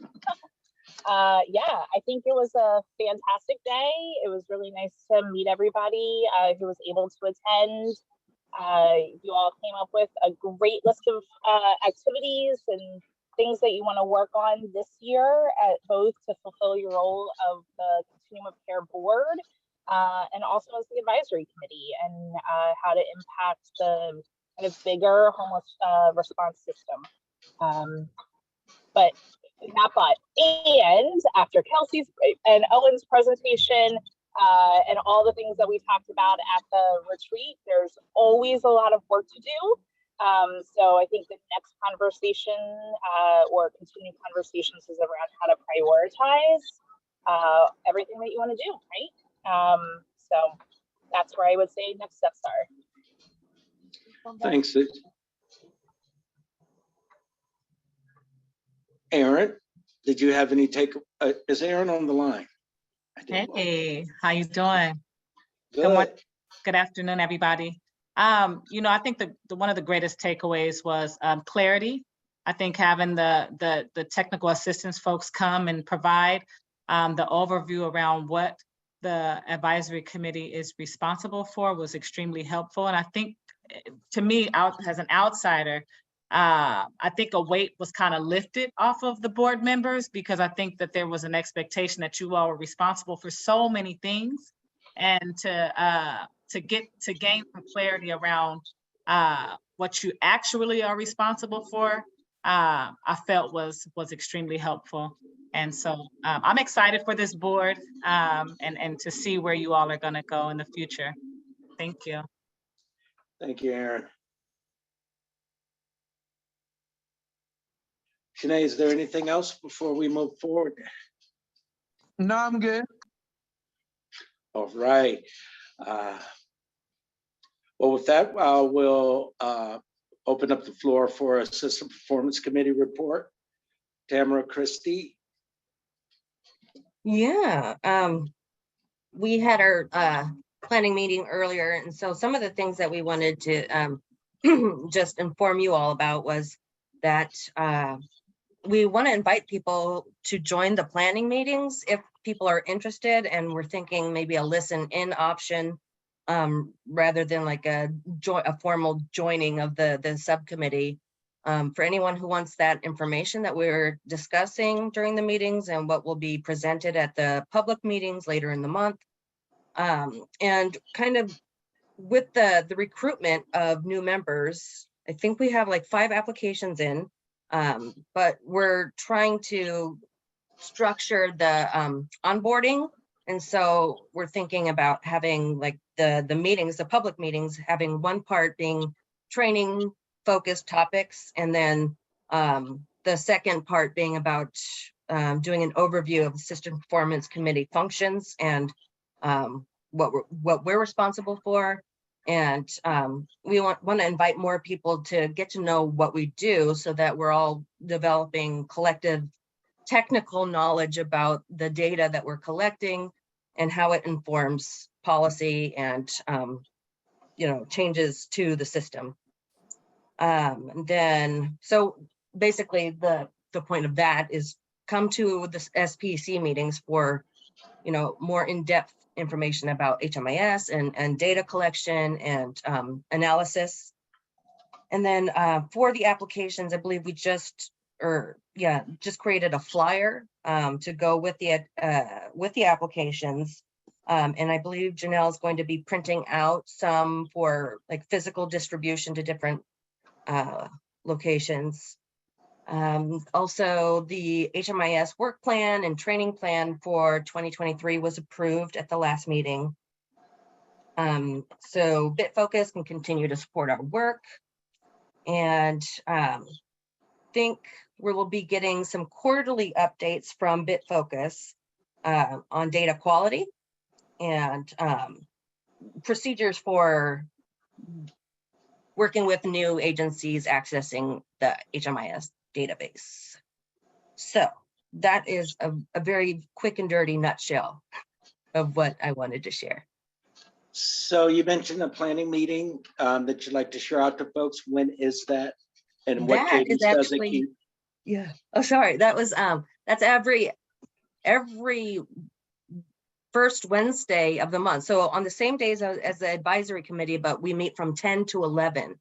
[SPEAKER 11] Yeah, I think it was a fantastic day. It was really nice to meet everybody who was able to attend. You all came up with a great list of activities and things that you want to work on this year, both to fulfill your role of the Continuum of Care Board and also as the advisory committee, and how to impact the kind of bigger homeless response system. And after Kelsey's and Owen's presentation and all the things that we talked about at the retreat, there's always a lot of work to do. So I think the next conversation or continued conversations is around how to prioritize everything that you want to do, right? So that's where I would say next steps are.
[SPEAKER 1] Thanks. Aaron, did you have any is Aaron on the line?
[SPEAKER 12] Hey, how you doing?
[SPEAKER 1] Good.
[SPEAKER 12] Good afternoon, everybody. I think one of the greatest takeaways was clarity. I think having the technical assistance folks come and provide the overview around what the advisory committee is responsible for was extremely helpful. And I think, to me, as an outsider, I think a weight was kind of lifted off of the board members, because I think that there was an expectation that you all were responsible for so many things, and to gain some clarity around what you actually are responsible for, I felt was extremely helpful. And so I'm excited for this board and to see where you all are going to go in the future. Thank you.
[SPEAKER 1] Thank you, Aaron. Sinead, is there anything else before we move forward?
[SPEAKER 6] No, I'm good.
[SPEAKER 1] All right. Well, with that, we'll open up the floor for a System Performance Committee report. Tamara Christie.
[SPEAKER 9] Yeah, we had our planning meeting earlier, and so some of the things that we wanted to just inform you all about was that we want to invite people to join the planning meetings if people are interested, and we're thinking maybe a listen in option rather than like a formal joining of the subcommittee. For anyone who wants that information that we're discussing during the meetings and what will be presented at the public meetings later in the month. And kind of with the recruitment of new members, I think we have like 5 applications in, but we're trying to structure the onboarding. And so we're thinking about having like the meetings, the public meetings, having one part being training focused topics, and then the second part being about doing an overview of the System Performance Committee functions and what we're responsible for. And we want to invite more people to get to know what we do so that we're all developing collective technical knowledge about the data that we're collecting and how it informs policy and changes to the system. Then, so basically the point of that is come to the SPC meetings for, more in-depth information about HMIS and data collection and analysis. And then for the applications, I believe we just created a flyer to go with the applications. And I believe Janelle is going to be printing out some for like physical distribution to different locations. Also, the HMIS work plan and training plan for 2023 was approved at the last meeting. So BitFocus can continue to support our work. And think we will be getting some quarterly updates from BitFocus on data quality and procedures for working with new agencies accessing the HMIS database. So that is a very quick and dirty nutshell of what I wanted to share.
[SPEAKER 1] So you mentioned a planning meeting that you'd like to share out to folks. When is that? And what
[SPEAKER 9] That is
[SPEAKER 1] cadence does it
[SPEAKER 9] actually,
[SPEAKER 1] keep?
[SPEAKER 9] yeah. Oh, sorry. That was that's every first Wednesday of the month. So on the same days as the advisory committee, but we meet from 10 to 11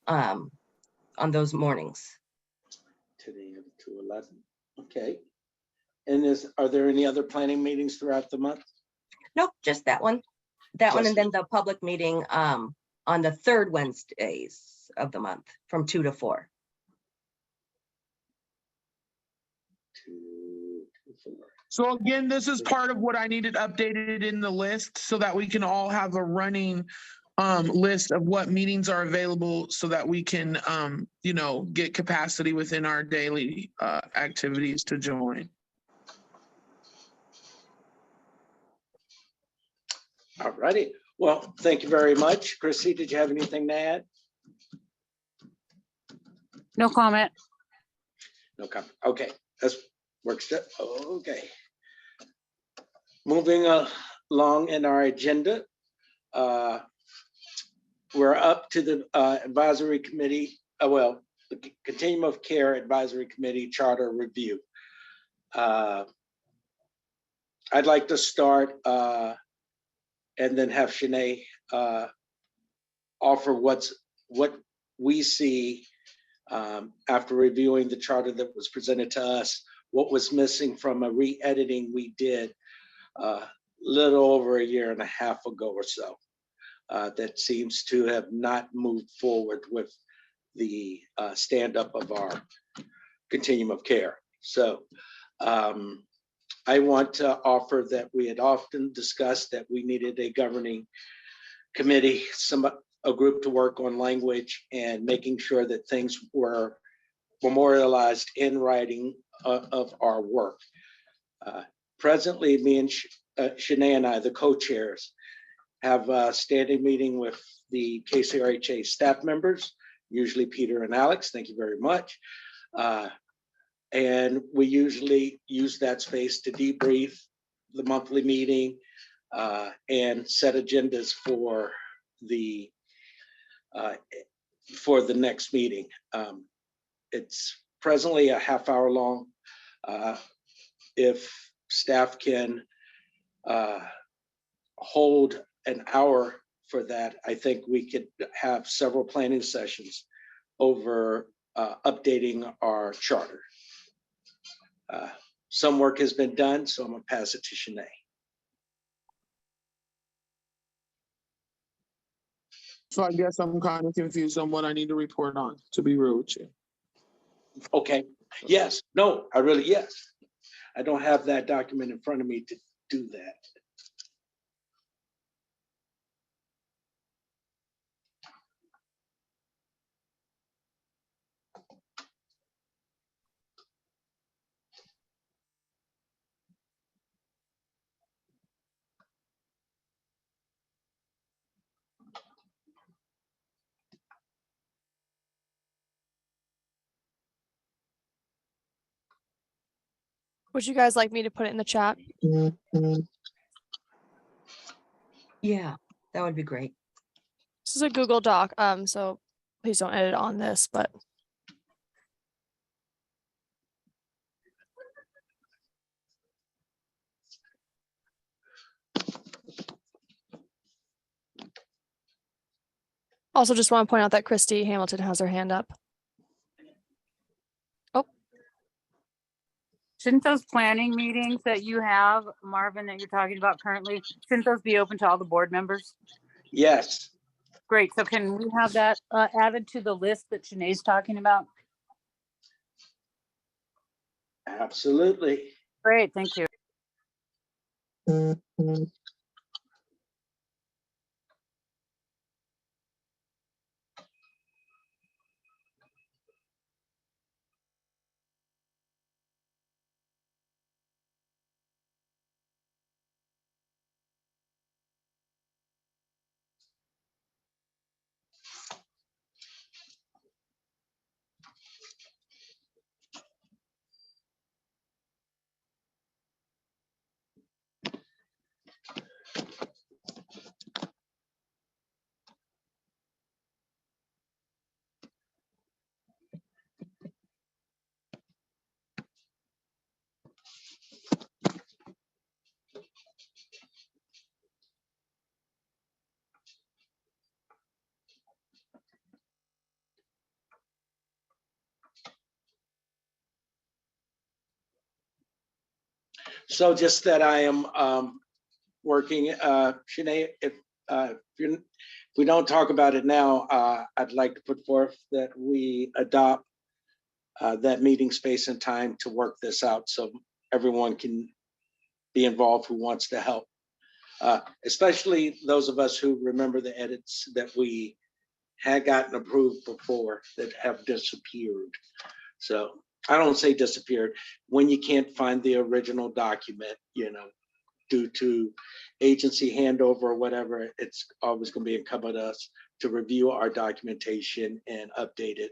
[SPEAKER 9] on those mornings.
[SPEAKER 1] 10 a.m. to 11. Okay. And are there any other planning meetings throughout the month?
[SPEAKER 9] Nope, just that one. That one, and
[SPEAKER 1] Just-
[SPEAKER 9] then the public meeting on the third Wednesdays of the month from 2 to 4.
[SPEAKER 1] 2 to 4.
[SPEAKER 6] So again, this is part of what I needed updated in the list so that we can all have a running list of what meetings are available so that we can, get capacity within our daily activities to join.
[SPEAKER 1] All righty. Well, thank you very much. Chrissy, did you have anything to add?
[SPEAKER 2] No comment.
[SPEAKER 1] No comment. Okay, that's works. Okay. Moving along in our agenda, we're up to the advisory committee. The Continuum of Care Advisory Committee Charter Review. I'd like to start and then have Shanae offer what we see after reviewing the charter that was presented to us, what was missing from a re-editing we did little over a year and a half ago or so that seems to have not moved forward with the stand-up of our continuum of care. So I want to offer that we had often discussed that we needed a governing committee, a group to work on language and making sure that things were memorialized in writing of our work. Presently, me and Shanae and I, the co-chairs, have a standing meeting with the KCRHA staff members, usually Peter and Alex. Thank you very much. And we usually use that space to debrief the monthly meeting and set agendas for the next meeting. It's presently a half-hour long. If staff can hold an hour for that. I think we could have several planning sessions over updating our charter. Some work has been done, so I'm gonna pass it to Shanae.
[SPEAKER 6] So I guess I'm kind of confused on what I need to report on, to be real with you.
[SPEAKER 1] Okay, yes, no, I really, yes. I don't have that document in front of me to do that.
[SPEAKER 3] Would you guys like me to put it in the chat?
[SPEAKER 4] Yeah, that would be great.
[SPEAKER 3] This is a Google Doc, so please don't edit on this, but also just want to point out that Christy Hamilton has her hand up.
[SPEAKER 2] Shouldn't those planning meetings that you have, Marvin, that you're talking about currently, shouldn't those be open to all the board members?
[SPEAKER 1] Yes,
[SPEAKER 2] Great. So can we have that added to the list that Shanae's talking about?
[SPEAKER 1] absolutely.
[SPEAKER 2] Great, thank you.
[SPEAKER 1] So just that I am working, Shanae, if we don't talk about it now, I'd like to put forth that we adopt that meeting space and time to work this out so everyone can be involved who wants to help. Especially those of us who remember the edits that we had gotten approved before that have disappeared. So I don't say disappeared, when you can't find the original document, due to agency handover or whatever, it's always going to be incumbent on us to review our documentation and update it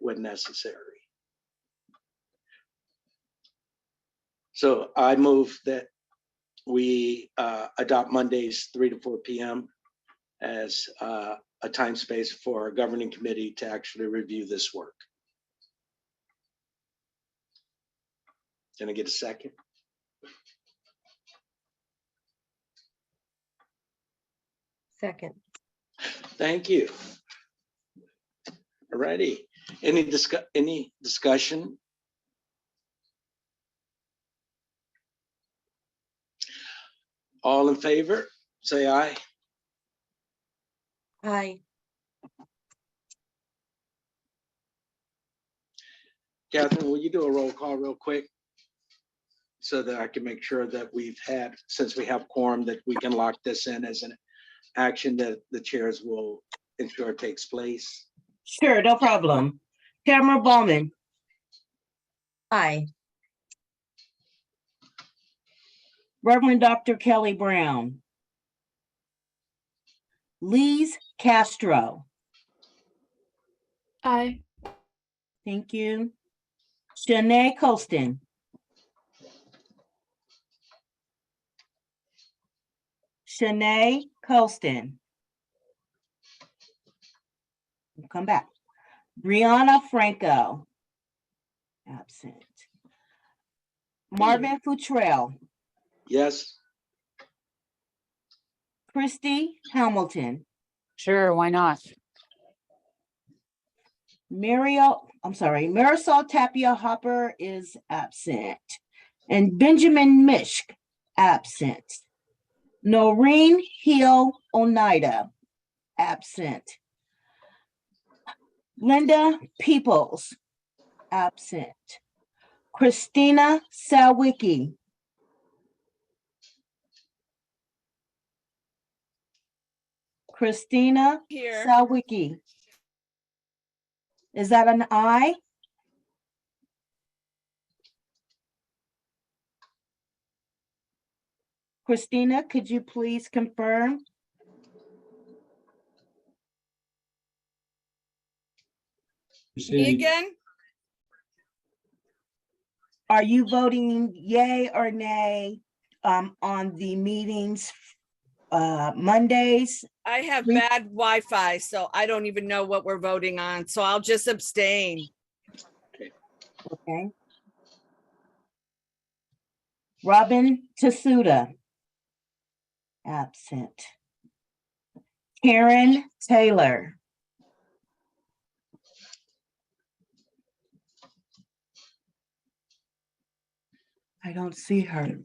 [SPEAKER 1] when necessary. So I move that we adopt Mondays 3 to 4 p.m. as a time space for a governing committee to actually review this work. Can I get a second?
[SPEAKER 9] Second.
[SPEAKER 1] Thank you. All righty. Any discussion? All in favor, say aye.
[SPEAKER 9] Aye.
[SPEAKER 1] Catherine, will you do a roll call real quick? So that I can make sure that since we have quorum, that we can lock this in as an action that the chairs will ensure takes place.
[SPEAKER 4] Sure, no problem. Tamara Bowman.
[SPEAKER 9] Aye.
[SPEAKER 4] Reverend Dr. Kelly Brown. Lise Castro.
[SPEAKER 10] Aye.
[SPEAKER 4] Thank you. Shanae Colston. Shanae Colston. We'll come back. Brianna Franco. Absent. Marvin Futrell.
[SPEAKER 1] Yes,
[SPEAKER 4] Christy Hamilton,
[SPEAKER 2] Sure, why not?
[SPEAKER 4] Marisol Tapia Hopper is absent. And Benjamin Mishk, absent. Noreen Hill Oneida, absent. Linda Peoples, absent. Christina Sawicki. Christina
[SPEAKER 13] Here.
[SPEAKER 4] Sawicki. Is that an I? Christina, could you please confirm?
[SPEAKER 13] Me again?
[SPEAKER 4] Are you voting yay or nay on the meetings Mondays?
[SPEAKER 13] I have bad Wi-Fi, so I don't even know what we're voting on, so I'll just abstain.
[SPEAKER 4] Okay. Robin Tasuda, absent. Karen Taylor. I don't see her.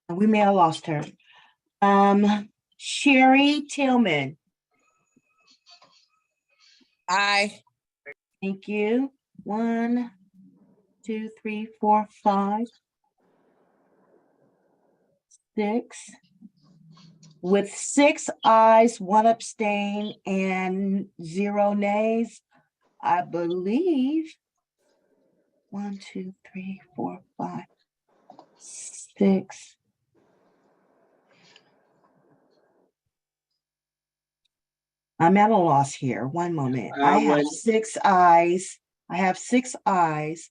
[SPEAKER 4] We may have lost her. Sherry Tillman.
[SPEAKER 13] Aye.
[SPEAKER 4] Thank you. 1, 2, 3, 4, 5, 6. With 6 ayes, 1 abstain, and 0 nays, I believe. 1, 2, 3, 4, 5, 6. I'm at a loss here. One moment. I have 6 ayes. I have 6 ayes.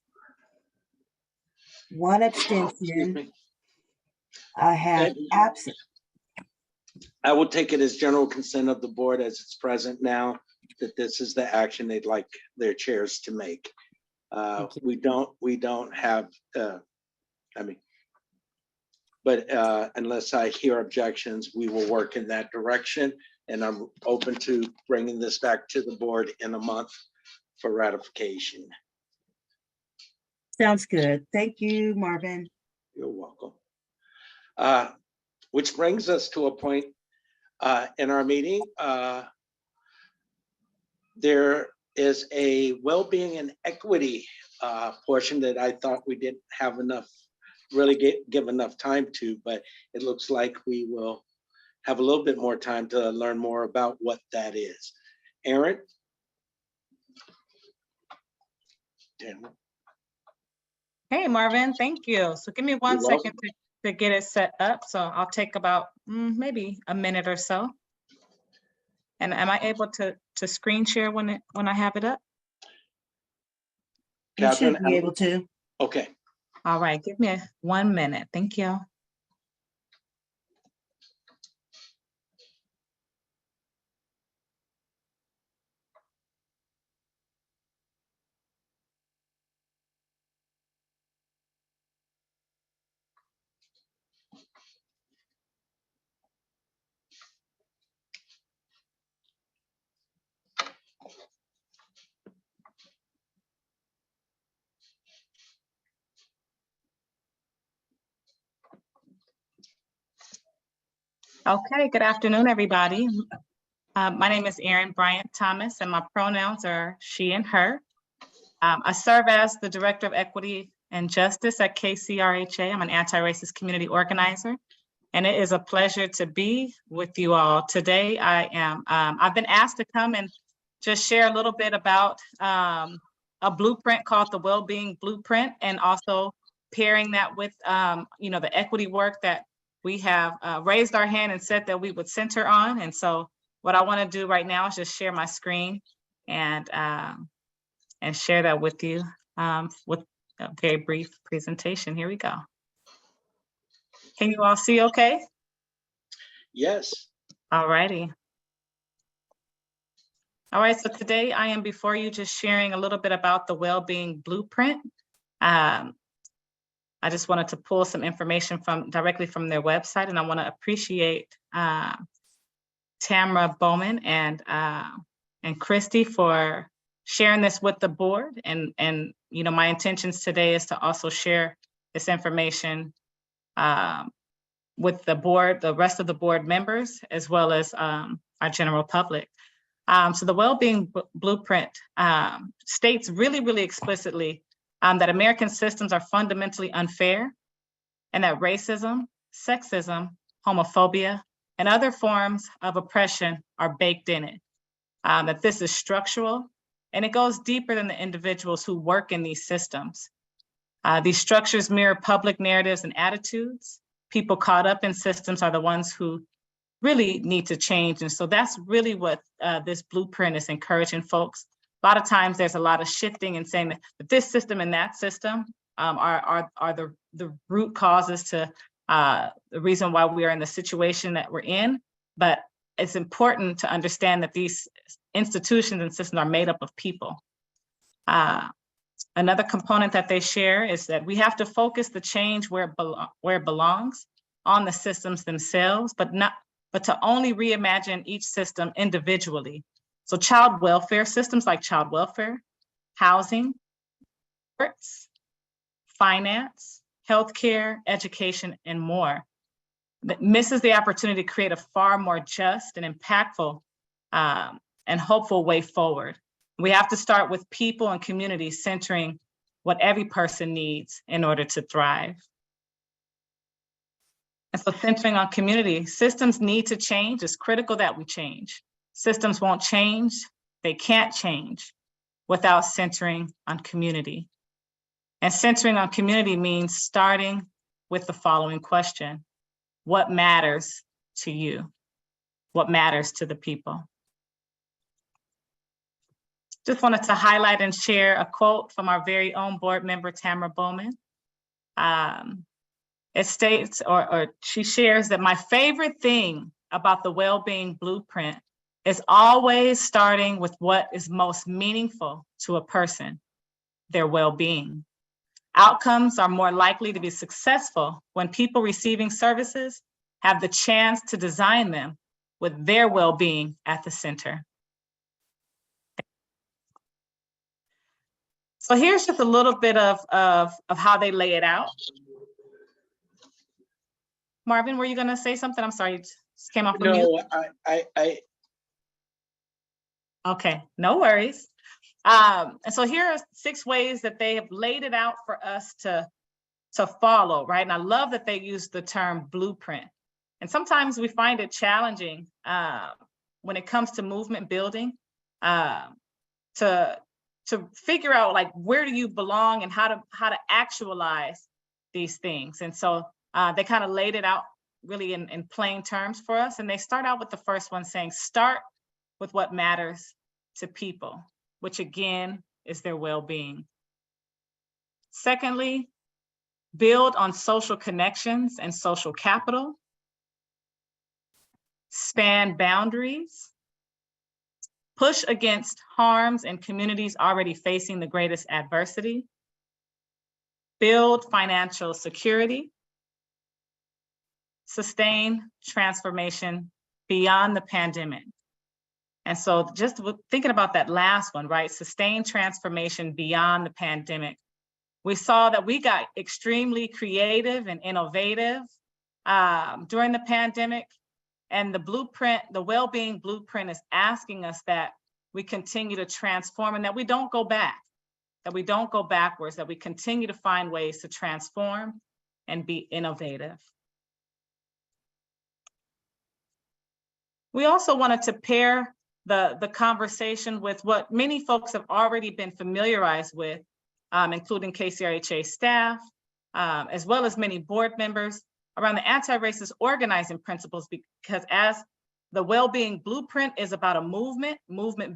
[SPEAKER 4] 1 abstention. I have absent.
[SPEAKER 1] I will take it as general consent of the board as it's present now, that this is the action they'd like their chairs to make. We don't have, but unless I hear objections, we will work in that direction. And I'm open to bringing this back to the board in a month for ratification.
[SPEAKER 4] Sounds good. Thank you, Marvin.
[SPEAKER 1] You're welcome. Which brings us to a point in our meeting. There is a well-being and equity portion that I thought we didn't have enough, really give enough time to, but it looks like we will have a little bit more time to learn more about what that is. Aaron?
[SPEAKER 12] Hey, Marvin, thank you. So give me one second to get it set up. So I'll take about maybe a minute or so. And am I able to screen share when I have it up?
[SPEAKER 4] You should be able to.
[SPEAKER 1] Okay.
[SPEAKER 12] All right, give me 1 minute. Thank you. Okay, good afternoon, everybody. My name is Erin Bryant Thomas, and my pronouns are she and her. I serve as the Director of Equity and Justice at KCRHA. I'm an anti-racist community organizer, and it is a pleasure to be with you all. Today, I've been asked to come and just share a little bit about a blueprint called the Wellbeing Blueprint, and also pairing that with the equity work that we have raised our hand and said that we would center on. And so what I want to do right now is just share my screen and share that with you with a very brief presentation. Here we go. Can you all see okay?
[SPEAKER 1] Yes.
[SPEAKER 12] All righty. All right, so today I am before you just sharing a little bit about the Wellbeing Blueprint. I just wanted to pull some information directly from their website, and I want to appreciate Tamara Bowman and Christy for sharing this with the board. And you know, my intentions today is to also share this information with the board, the rest of the board members, as well as our general public. So the Wellbeing Blueprint states really explicitly that American systems are fundamentally unfair, and that racism, sexism, homophobia, and other forms of oppression are baked in it. That this is structural, and it goes deeper than the individuals who work in these systems. These structures mirror public narratives and attitudes. People caught up in systems are the ones who really need to change. And so that's really what this blueprint is encouraging folks. A lot of times there's a lot of shifting and saying that this system and that system are the root causes to the reason why we are in the situation that we're in. But it's important to understand that these institutions and systems are made up of people. Another component that they share is that we have to focus the change where it belongs, on the systems themselves, but to only reimagine each system individually. So child welfare, systems like child welfare, housing, sports, finance, healthcare, education, and more, that misses the opportunity to create a far more just and impactful and hopeful way forward. We have to start with people and communities centering what every person needs in order to thrive. And so centering on community, systems need to change. It's critical that we change. Systems won't change, they can't change without centering on community. And centering on community means starting with the following question: what matters to you? What matters to the people? Just wanted to highlight and share a quote from our very own board member, Tamara Bowman. It states, or she shares, that my favorite thing about the Wellbeing Blueprint is always starting with what is most meaningful to a person, their well-being. Outcomes are more likely to be successful when people receiving services have the chance to design them with their well-being at the center. So here's just a little bit of how they lay it out. Marvin, were you gonna say something? I'm sorry, it just came off of mute.
[SPEAKER 1] No,
[SPEAKER 12] Okay, no worries. And so here are 6 ways that they have laid it out for us to follow, right? And I love that they use the term blueprint. And sometimes we find it challenging when it comes to movement building to figure out, like, where do you belong and how to actualize these things. And so they kind of laid it out really in plain terms for us. And they start out with the first one saying, start with what matters to people, which again is their well-being. Secondly, build on social connections and social capital. Span boundaries. Push against harms in communities already facing the greatest adversity. Build financial security. Sustain transformation beyond the pandemic. And so just thinking about that last one, right? Sustain transformation beyond the pandemic. We saw that we got extremely creative and innovative during the pandemic. And the blueprint, the Wellbeing Blueprint, is asking us that we continue to transform and that we don't go back, that we don't go backwards, that we continue to find ways to transform and be innovative. We also wanted to pair the conversation with what many folks have already been familiarized with, including KCRHA staff, as well as many board members, around the anti-racist organizing principles, because as the Wellbeing Blueprint is about a movement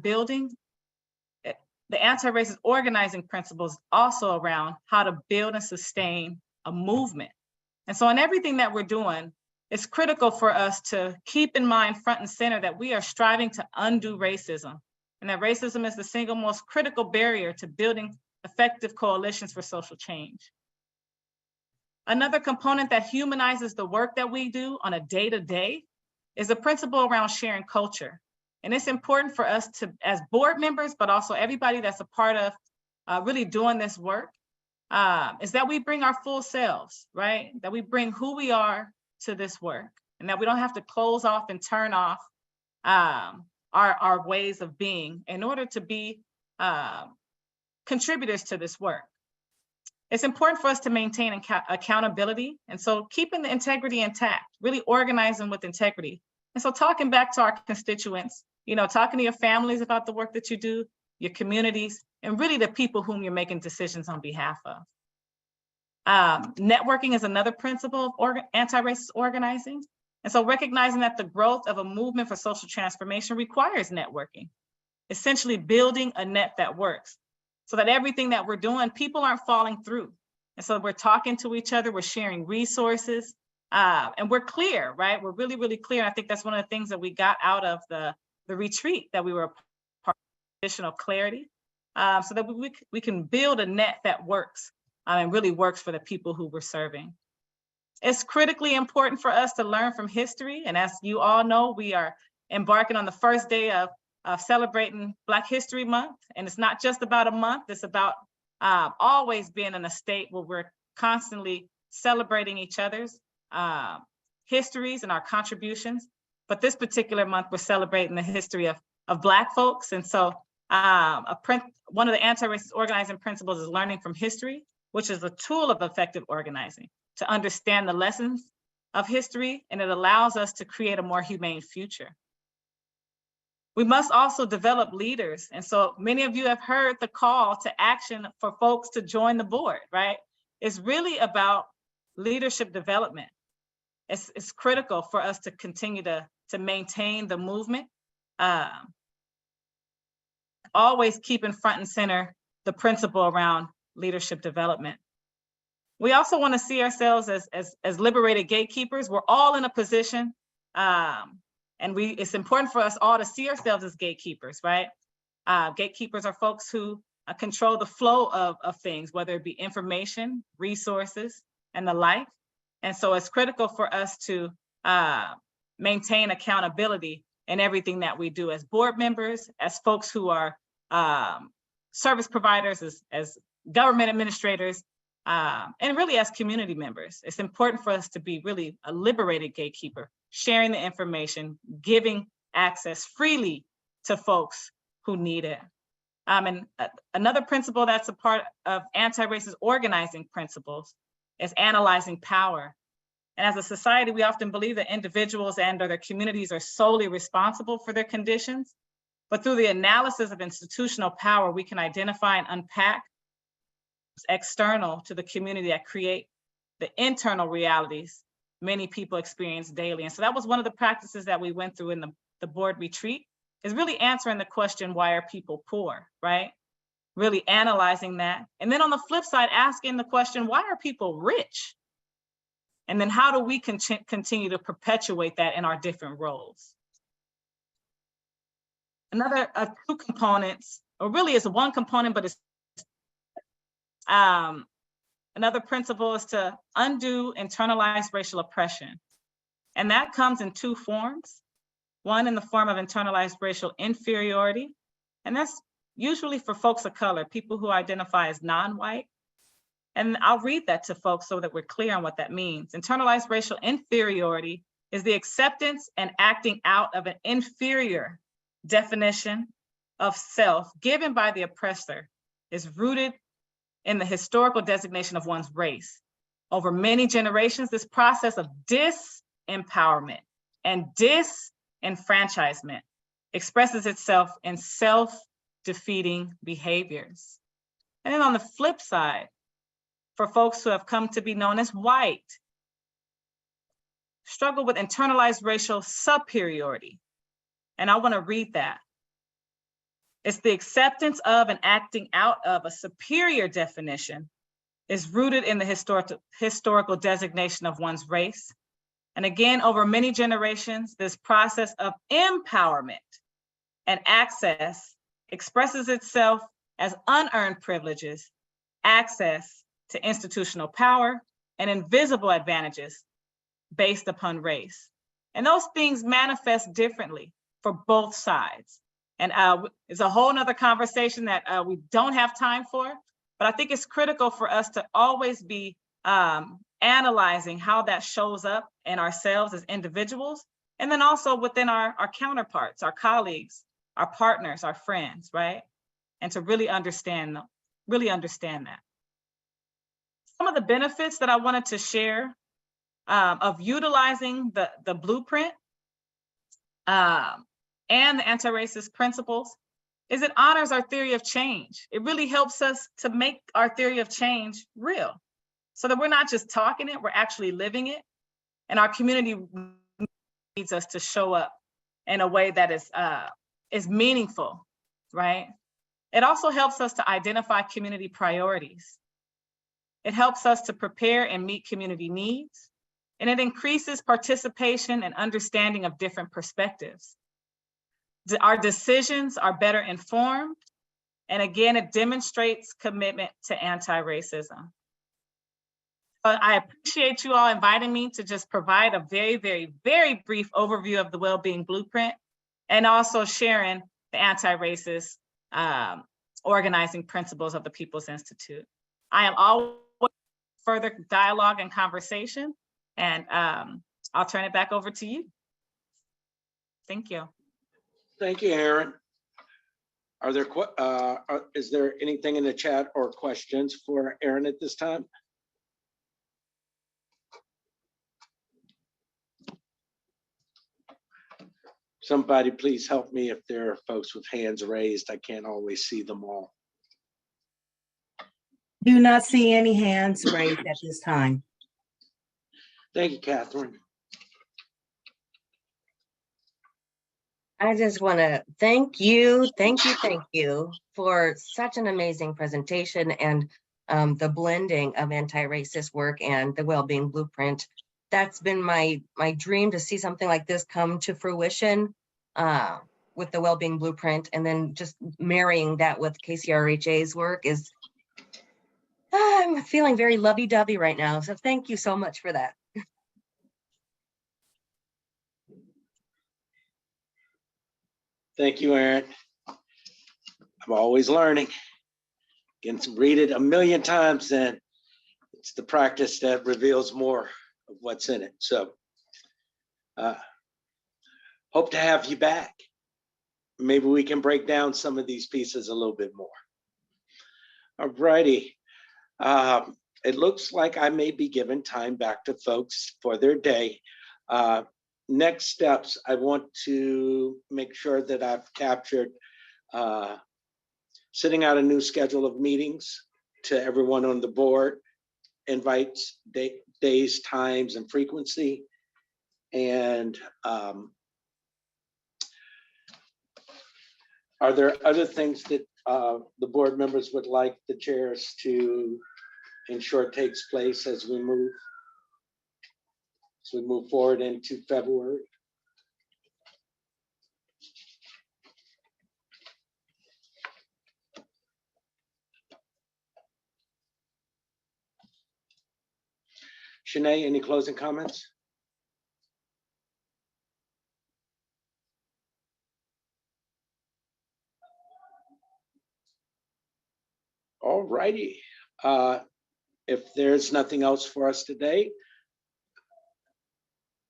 [SPEAKER 12] building, the anti-racist organizing principles also around how to build and sustain a movement. And so in everything that we're doing, it's critical for us to keep in mind front and center that we are striving to undo racism, and that racism is the single most critical barrier to building effective coalitions for social change. Another component that humanizes the work that we do on a day-to-day is the principle around sharing culture. And it's important for us to, as board members, but also everybody that's a part of really doing this work, is that we bring our full selves, right? That we bring who we are to this work, and that we don't have to close off and turn off our ways of being in order to be contributors to this work. It's important for us to maintain accountability. And so keeping the integrity intact, really organizing with integrity. And so talking back to our constituents, you know, talking to your families about the work that you do, your communities, and really the people whom you're making decisions on behalf of. Networking is another principle of anti-racist organizing. And so recognizing that the growth of a movement for social transformation requires networking, essentially building a net that works, so that everything that we're doing, people aren't falling through. And so we're talking to each other, we're sharing resources, and we're clear, right? We're really, really clear. I think that's one of the things that we got out of the retreat, that we were part of additional clarity, so that we can build a net that works and really works for the people who we're serving. It's critically important for us to learn from history. And as you all know, we are embarking on the first day of celebrating Black History Month. And it's not just about a month, it's about always being in a state where we're constantly celebrating each other's histories and our contributions. But this particular month, we're celebrating the history of Black folks. And so one of the anti-racist organizing principles is learning from history, which is a tool of effective organizing to understand the lessons of history, and it allows us to create a more humane future. We must also develop leaders. And so many of you have heard the call to action for folks to join the board, right? It's really about leadership development. It's critical for us to continue to maintain the movement, always keeping front and center the principle around leadership development. We also want to see ourselves as liberated gatekeepers. We're all in a position, and it's important for us all to see ourselves as gatekeepers, right? Gatekeepers are folks who control the flow of things, whether it be information, resources, and the like. And so it's critical for us to maintain accountability in everything that we do as board members, as folks who are service providers, as government administrators, and really as community members. It's important for us to be really a liberated gatekeeper, sharing the information, giving access freely to folks who need it. And another principle that's a part of anti-racist organizing principles is analyzing power. And as a society, we often believe that individuals and or their communities are solely responsible for their conditions. But through the analysis of institutional power, we can identify and unpack external to the community that create the internal realities many people experience daily. And so that was one of the practices that we went through in the board retreat, is really answering the question, why are people poor, right? Really analyzing that. And then on the flip side, asking the question, why are people rich? And then how do we continue to perpetuate that in our different roles? Another two components, or really it's one component, but it's another principle is to undo internalized racial oppression. And that comes in two forms. One in the form of internalized racial inferiority. And that's usually for folks of color, people who identify as non-white. And I'll read that to folks so that we're clear on what that means. Internalized racial inferiority is the acceptance and acting out of an inferior definition of self given by the oppressor, is rooted in the historical designation of one's race. Over many generations, this process of disempowerment and disenfranchisement expresses itself in self-defeating behaviors. And then on the flip side, for folks who have come to be known as white, struggle with internalized racial superiority. And I want to read that. It's the acceptance of and acting out of a superior definition is rooted in the historical designation of one's race. And again, over many generations, this process of empowerment and access expresses itself as unearned privileges, access to institutional power, and invisible advantages based upon race. And those things manifest differently for both sides. And it's a whole nother conversation that we don't have time for, but I think it's critical for us to always be analyzing how that shows up in ourselves as individuals, and then also within our counterparts, our colleagues, our partners, our friends, right? And to really understand that. Some of the benefits that I wanted to share of utilizing the blueprint and the anti-racist principles is it honors our theory of change. It really helps us to make our theory of change real, so that we're not just talking it, we're actually living it. And our community needs us to show up in a way that is meaningful, right? It also helps us to identify community priorities. It helps us to prepare and meet community needs. And it increases participation and understanding of different perspectives. Our decisions are better informed. And again, it demonstrates commitment to anti-racism. I appreciate you all inviting me to just provide a very, very, very brief overview of the Wellbeing Blueprint, and also sharing the anti-racist organizing principles of the People's Institute. I am always further dialogue and conversation, and I'll turn it back over to you. Thank you.
[SPEAKER 1] Thank you, Erin. Are there is there anything in the chat or questions for Erin at this time? Somebody please help me if there are folks with hands raised. I can't always see them all.
[SPEAKER 4] Do not see any hands raised at this time.
[SPEAKER 1] Thank you, Catherine.
[SPEAKER 9] I just want to thank you for such an amazing presentation, and the blending of anti-racist work and the Wellbeing Blueprint. That's been my dream, to see something like this come to fruition with the Wellbeing Blueprint, and then just marrying that with KCRHA's work is, I'm feeling very lovey-dovey right now. So thank you so much for that.
[SPEAKER 1] Thank you, Erin. I'm always learning. Can read it a million times, and it's the practice that reveals more of what's in it. So hope to have you back. Maybe we can break down some of these pieces a little bit more. All righty. It looks like I may be giving time back to folks for their day. Next steps, I want to make sure that I've captured sending out a new schedule of meetings to everyone on the board, invites, days, times, and frequency. And are there other things that the board members would like the chairs to ensure takes place as we move forward into February? Shanae, any closing comments? All righty. If there's nothing else for us today,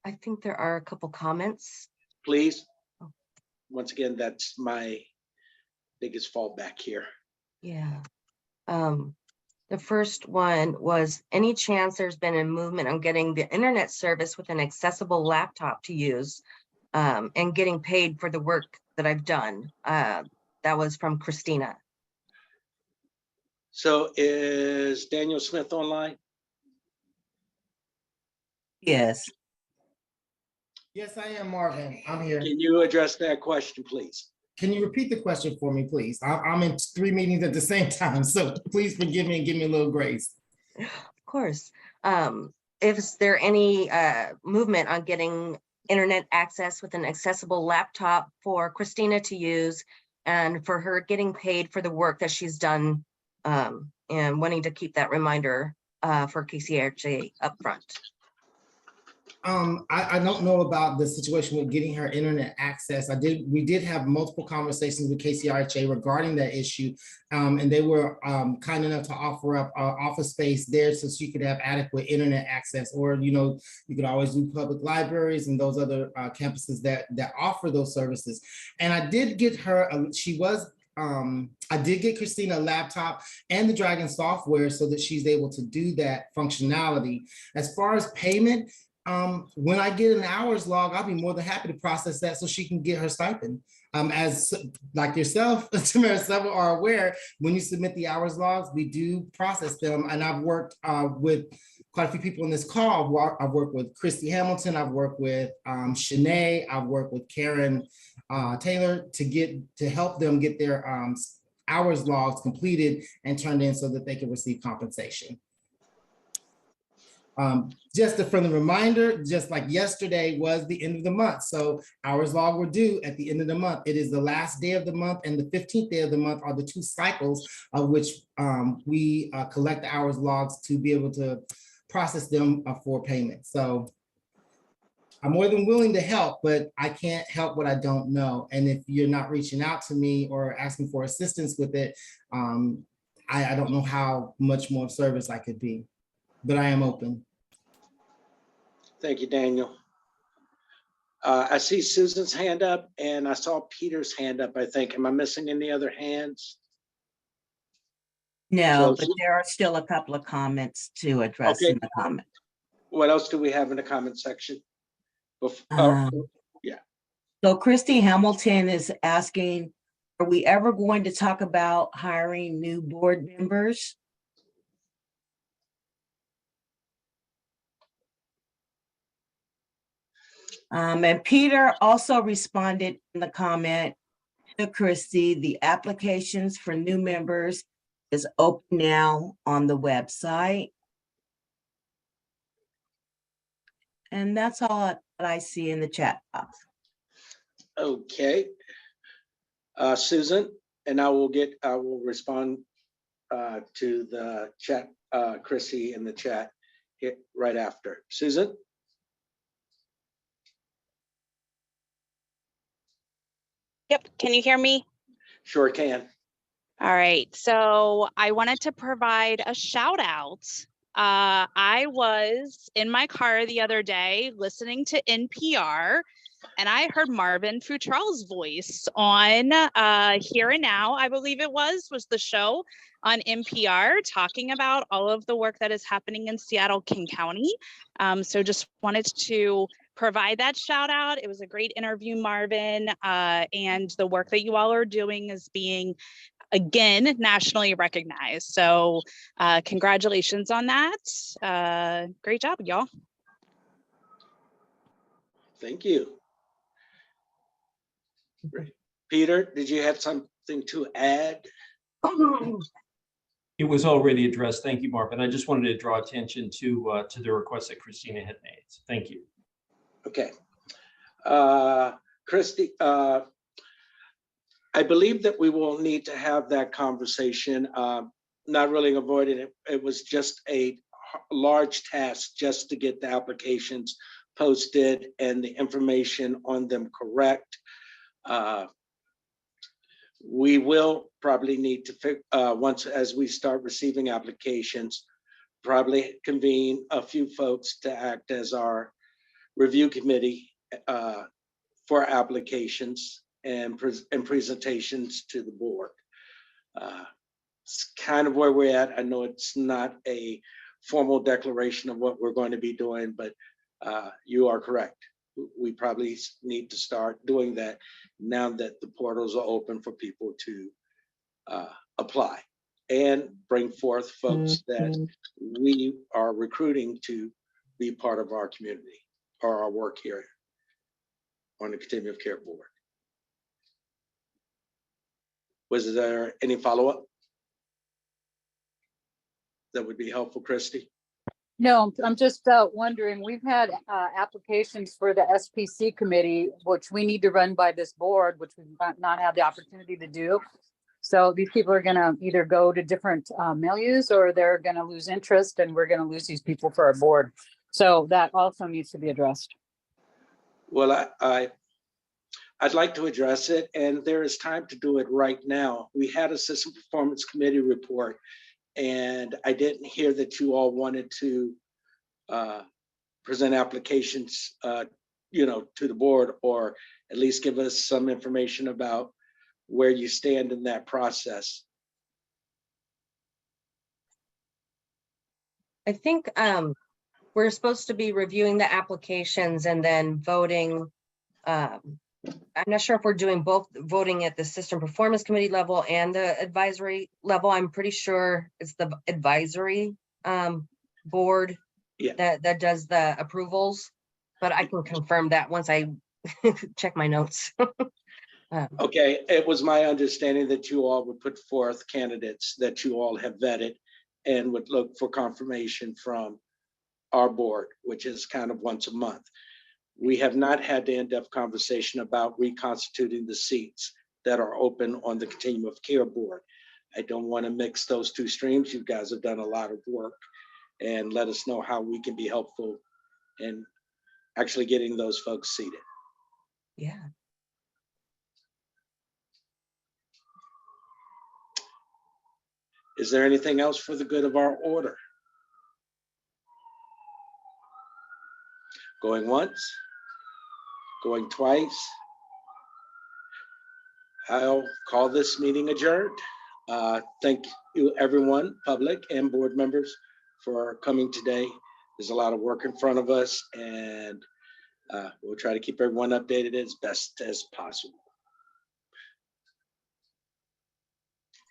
[SPEAKER 9] I think there are a couple comments.
[SPEAKER 1] please. Once again, that's my biggest fallback here.
[SPEAKER 9] Yeah. The first one was, any chance there's been a movement on getting the internet service with an accessible laptop to use and getting paid for the work that I've done? That was from Christina.
[SPEAKER 1] So is Daniel Smith online?
[SPEAKER 4] Yes.
[SPEAKER 14] Yes, I am, Marvin. I'm here.
[SPEAKER 1] Can you address that question, please?
[SPEAKER 14] Can you repeat the question for me, please? I'm in 3 meetings at the same time, so please forgive me and give me a little grace.
[SPEAKER 9] Of course. Is there any movement on getting internet access with an accessible laptop for Christina to use, and for her getting paid for the work that she's done, and wanting to keep that reminder for KCRJ upfront.
[SPEAKER 14] I don't know about the situation with getting her internet access. We did have multiple conversations with KCRHA regarding that issue. And they were kind enough to offer up office space there so she could have adequate internet access, or, you could always do public libraries and those other campuses that offer those services. And I did get her, I did get Christina a laptop and the Dragon software so that she's able to do that functionality. As far as payment, when I get an hours log, I'll be more than happy to process that so she can get her stipend. As like yourself, Tamara, several are aware, when you submit the hours logs, we do process them. And I've worked with quite a few people in this call. I've worked with Christy Hamilton, I've worked with Shanae, I've worked with Karen Taylor to help them get their hours logs completed and turned in so that they can receive compensation. Just a friendly reminder, just like yesterday was the end of the month. So hours log were due at the end of the month. It is the last day of the month and the 15th day of the month are the two cycles of which we collect the hours logs to be able to process them for payment. So I'm more than willing to help, but I can't help what I don't know. And if you're not reaching out to me or asking for assistance with it, I don't know how much more service I could be. But I am open.
[SPEAKER 1] Thank you, Daniel. I see Susan's hand up and I saw Peter's hand up, I think. Am I missing any other hands?
[SPEAKER 4] No,
[SPEAKER 1] So-
[SPEAKER 4] but there are still a couple of comments to address
[SPEAKER 1] Okay.
[SPEAKER 4] in the comment.
[SPEAKER 1] What else do we have in the comment section? Yeah.
[SPEAKER 4] So Christy Hamilton is asking, are we ever going to talk about hiring new board members? And Peter also responded in the comment to Christy, the applications for new members is open now on the website. And that's all that I see in the chat box.
[SPEAKER 1] Okay. Susan, and I will respond to the chat, Chrissy in the chat right after. Susan?
[SPEAKER 11] Yep, can you hear me?
[SPEAKER 1] Sure can.
[SPEAKER 11] All right, so I wanted to provide a shout out. I was in my car the other day listening to NPR, and I heard Marvin Futrell's voice on Here and Now, I believe it was the show on NPR, talking about all of the work that is happening in Seattle, King County. So just wanted to provide that shout out. It was a great interview, Marvin, and the work that you all are doing is being, again, nationally recognized. So congratulations on that. Great job, y'all.
[SPEAKER 1] Thank you. Peter, did you have something to add?
[SPEAKER 8] It was already addressed. Thank you, Marvin. I just wanted to draw attention to the request that Christina had made. So thank you.
[SPEAKER 1] Okay. Christy, I believe that we will need to have that conversation. Not really avoiding it. It was just a large task just to get the applications posted and the information on them correct. We will probably need to, once as we start receiving applications, probably convene a few folks to act as our review committee for applications and presentations to the board. It's kind of where we're at. I know it's not a formal declaration of what we're going to be doing, but you are correct. We probably need to start doing that now that the portals are open for people to apply and bring forth folks that we are recruiting to be part of our community or our work here on the Continuum of Care Board. Was there any follow-up that would be helpful, Christy?
[SPEAKER 2] No, I'm just wondering, we've had applications for the SPC committee, which we need to run by this board, which we've not had the opportunity to do. So these people are gonna either go to different milieus or they're gonna lose interest and we're gonna lose these people for our board. So that also needs to be addressed.
[SPEAKER 1] Well, I'd like to address it, and there is time to do it right now. We had a system performance committee report, and I didn't hear that you all wanted to present applications, you know, to the board, or at least give us some information about where you stand in that process.
[SPEAKER 9] I think we're supposed to be reviewing the applications and then voting. I'm not sure if we're doing both, voting at the system performance committee level and the advisory level. I'm pretty sure it's the advisory board that does the approvals, but I can confirm that once I check my notes.
[SPEAKER 1] Okay, it was my understanding that you all would put forth candidates that you all have vetted and would look for confirmation from our board, which is kind of once a month. We have not had the in-depth conversation about reconstituting the seats that are open on the Continuum of Care board. I don't want to mix those two streams. You guys have done a lot of work, and let us know how we can be helpful in actually getting those folks seated.
[SPEAKER 9] Yeah.
[SPEAKER 1] Is there anything else for the good of our order? Going once, going twice. I'll call this meeting adjourned. Thank you, everyone, public and board members, for coming today. There's a lot of work in front of us, and we'll try to keep everyone updated as best as possible.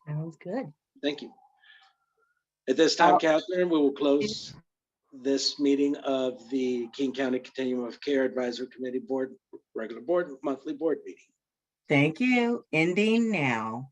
[SPEAKER 9] Sounds good.
[SPEAKER 1] Thank you. At this time, Catherine, we will close this meeting of the King County Continuum of Care Advisory Committee Board, regular board, monthly board meeting.
[SPEAKER 4] Thank you. Ending now.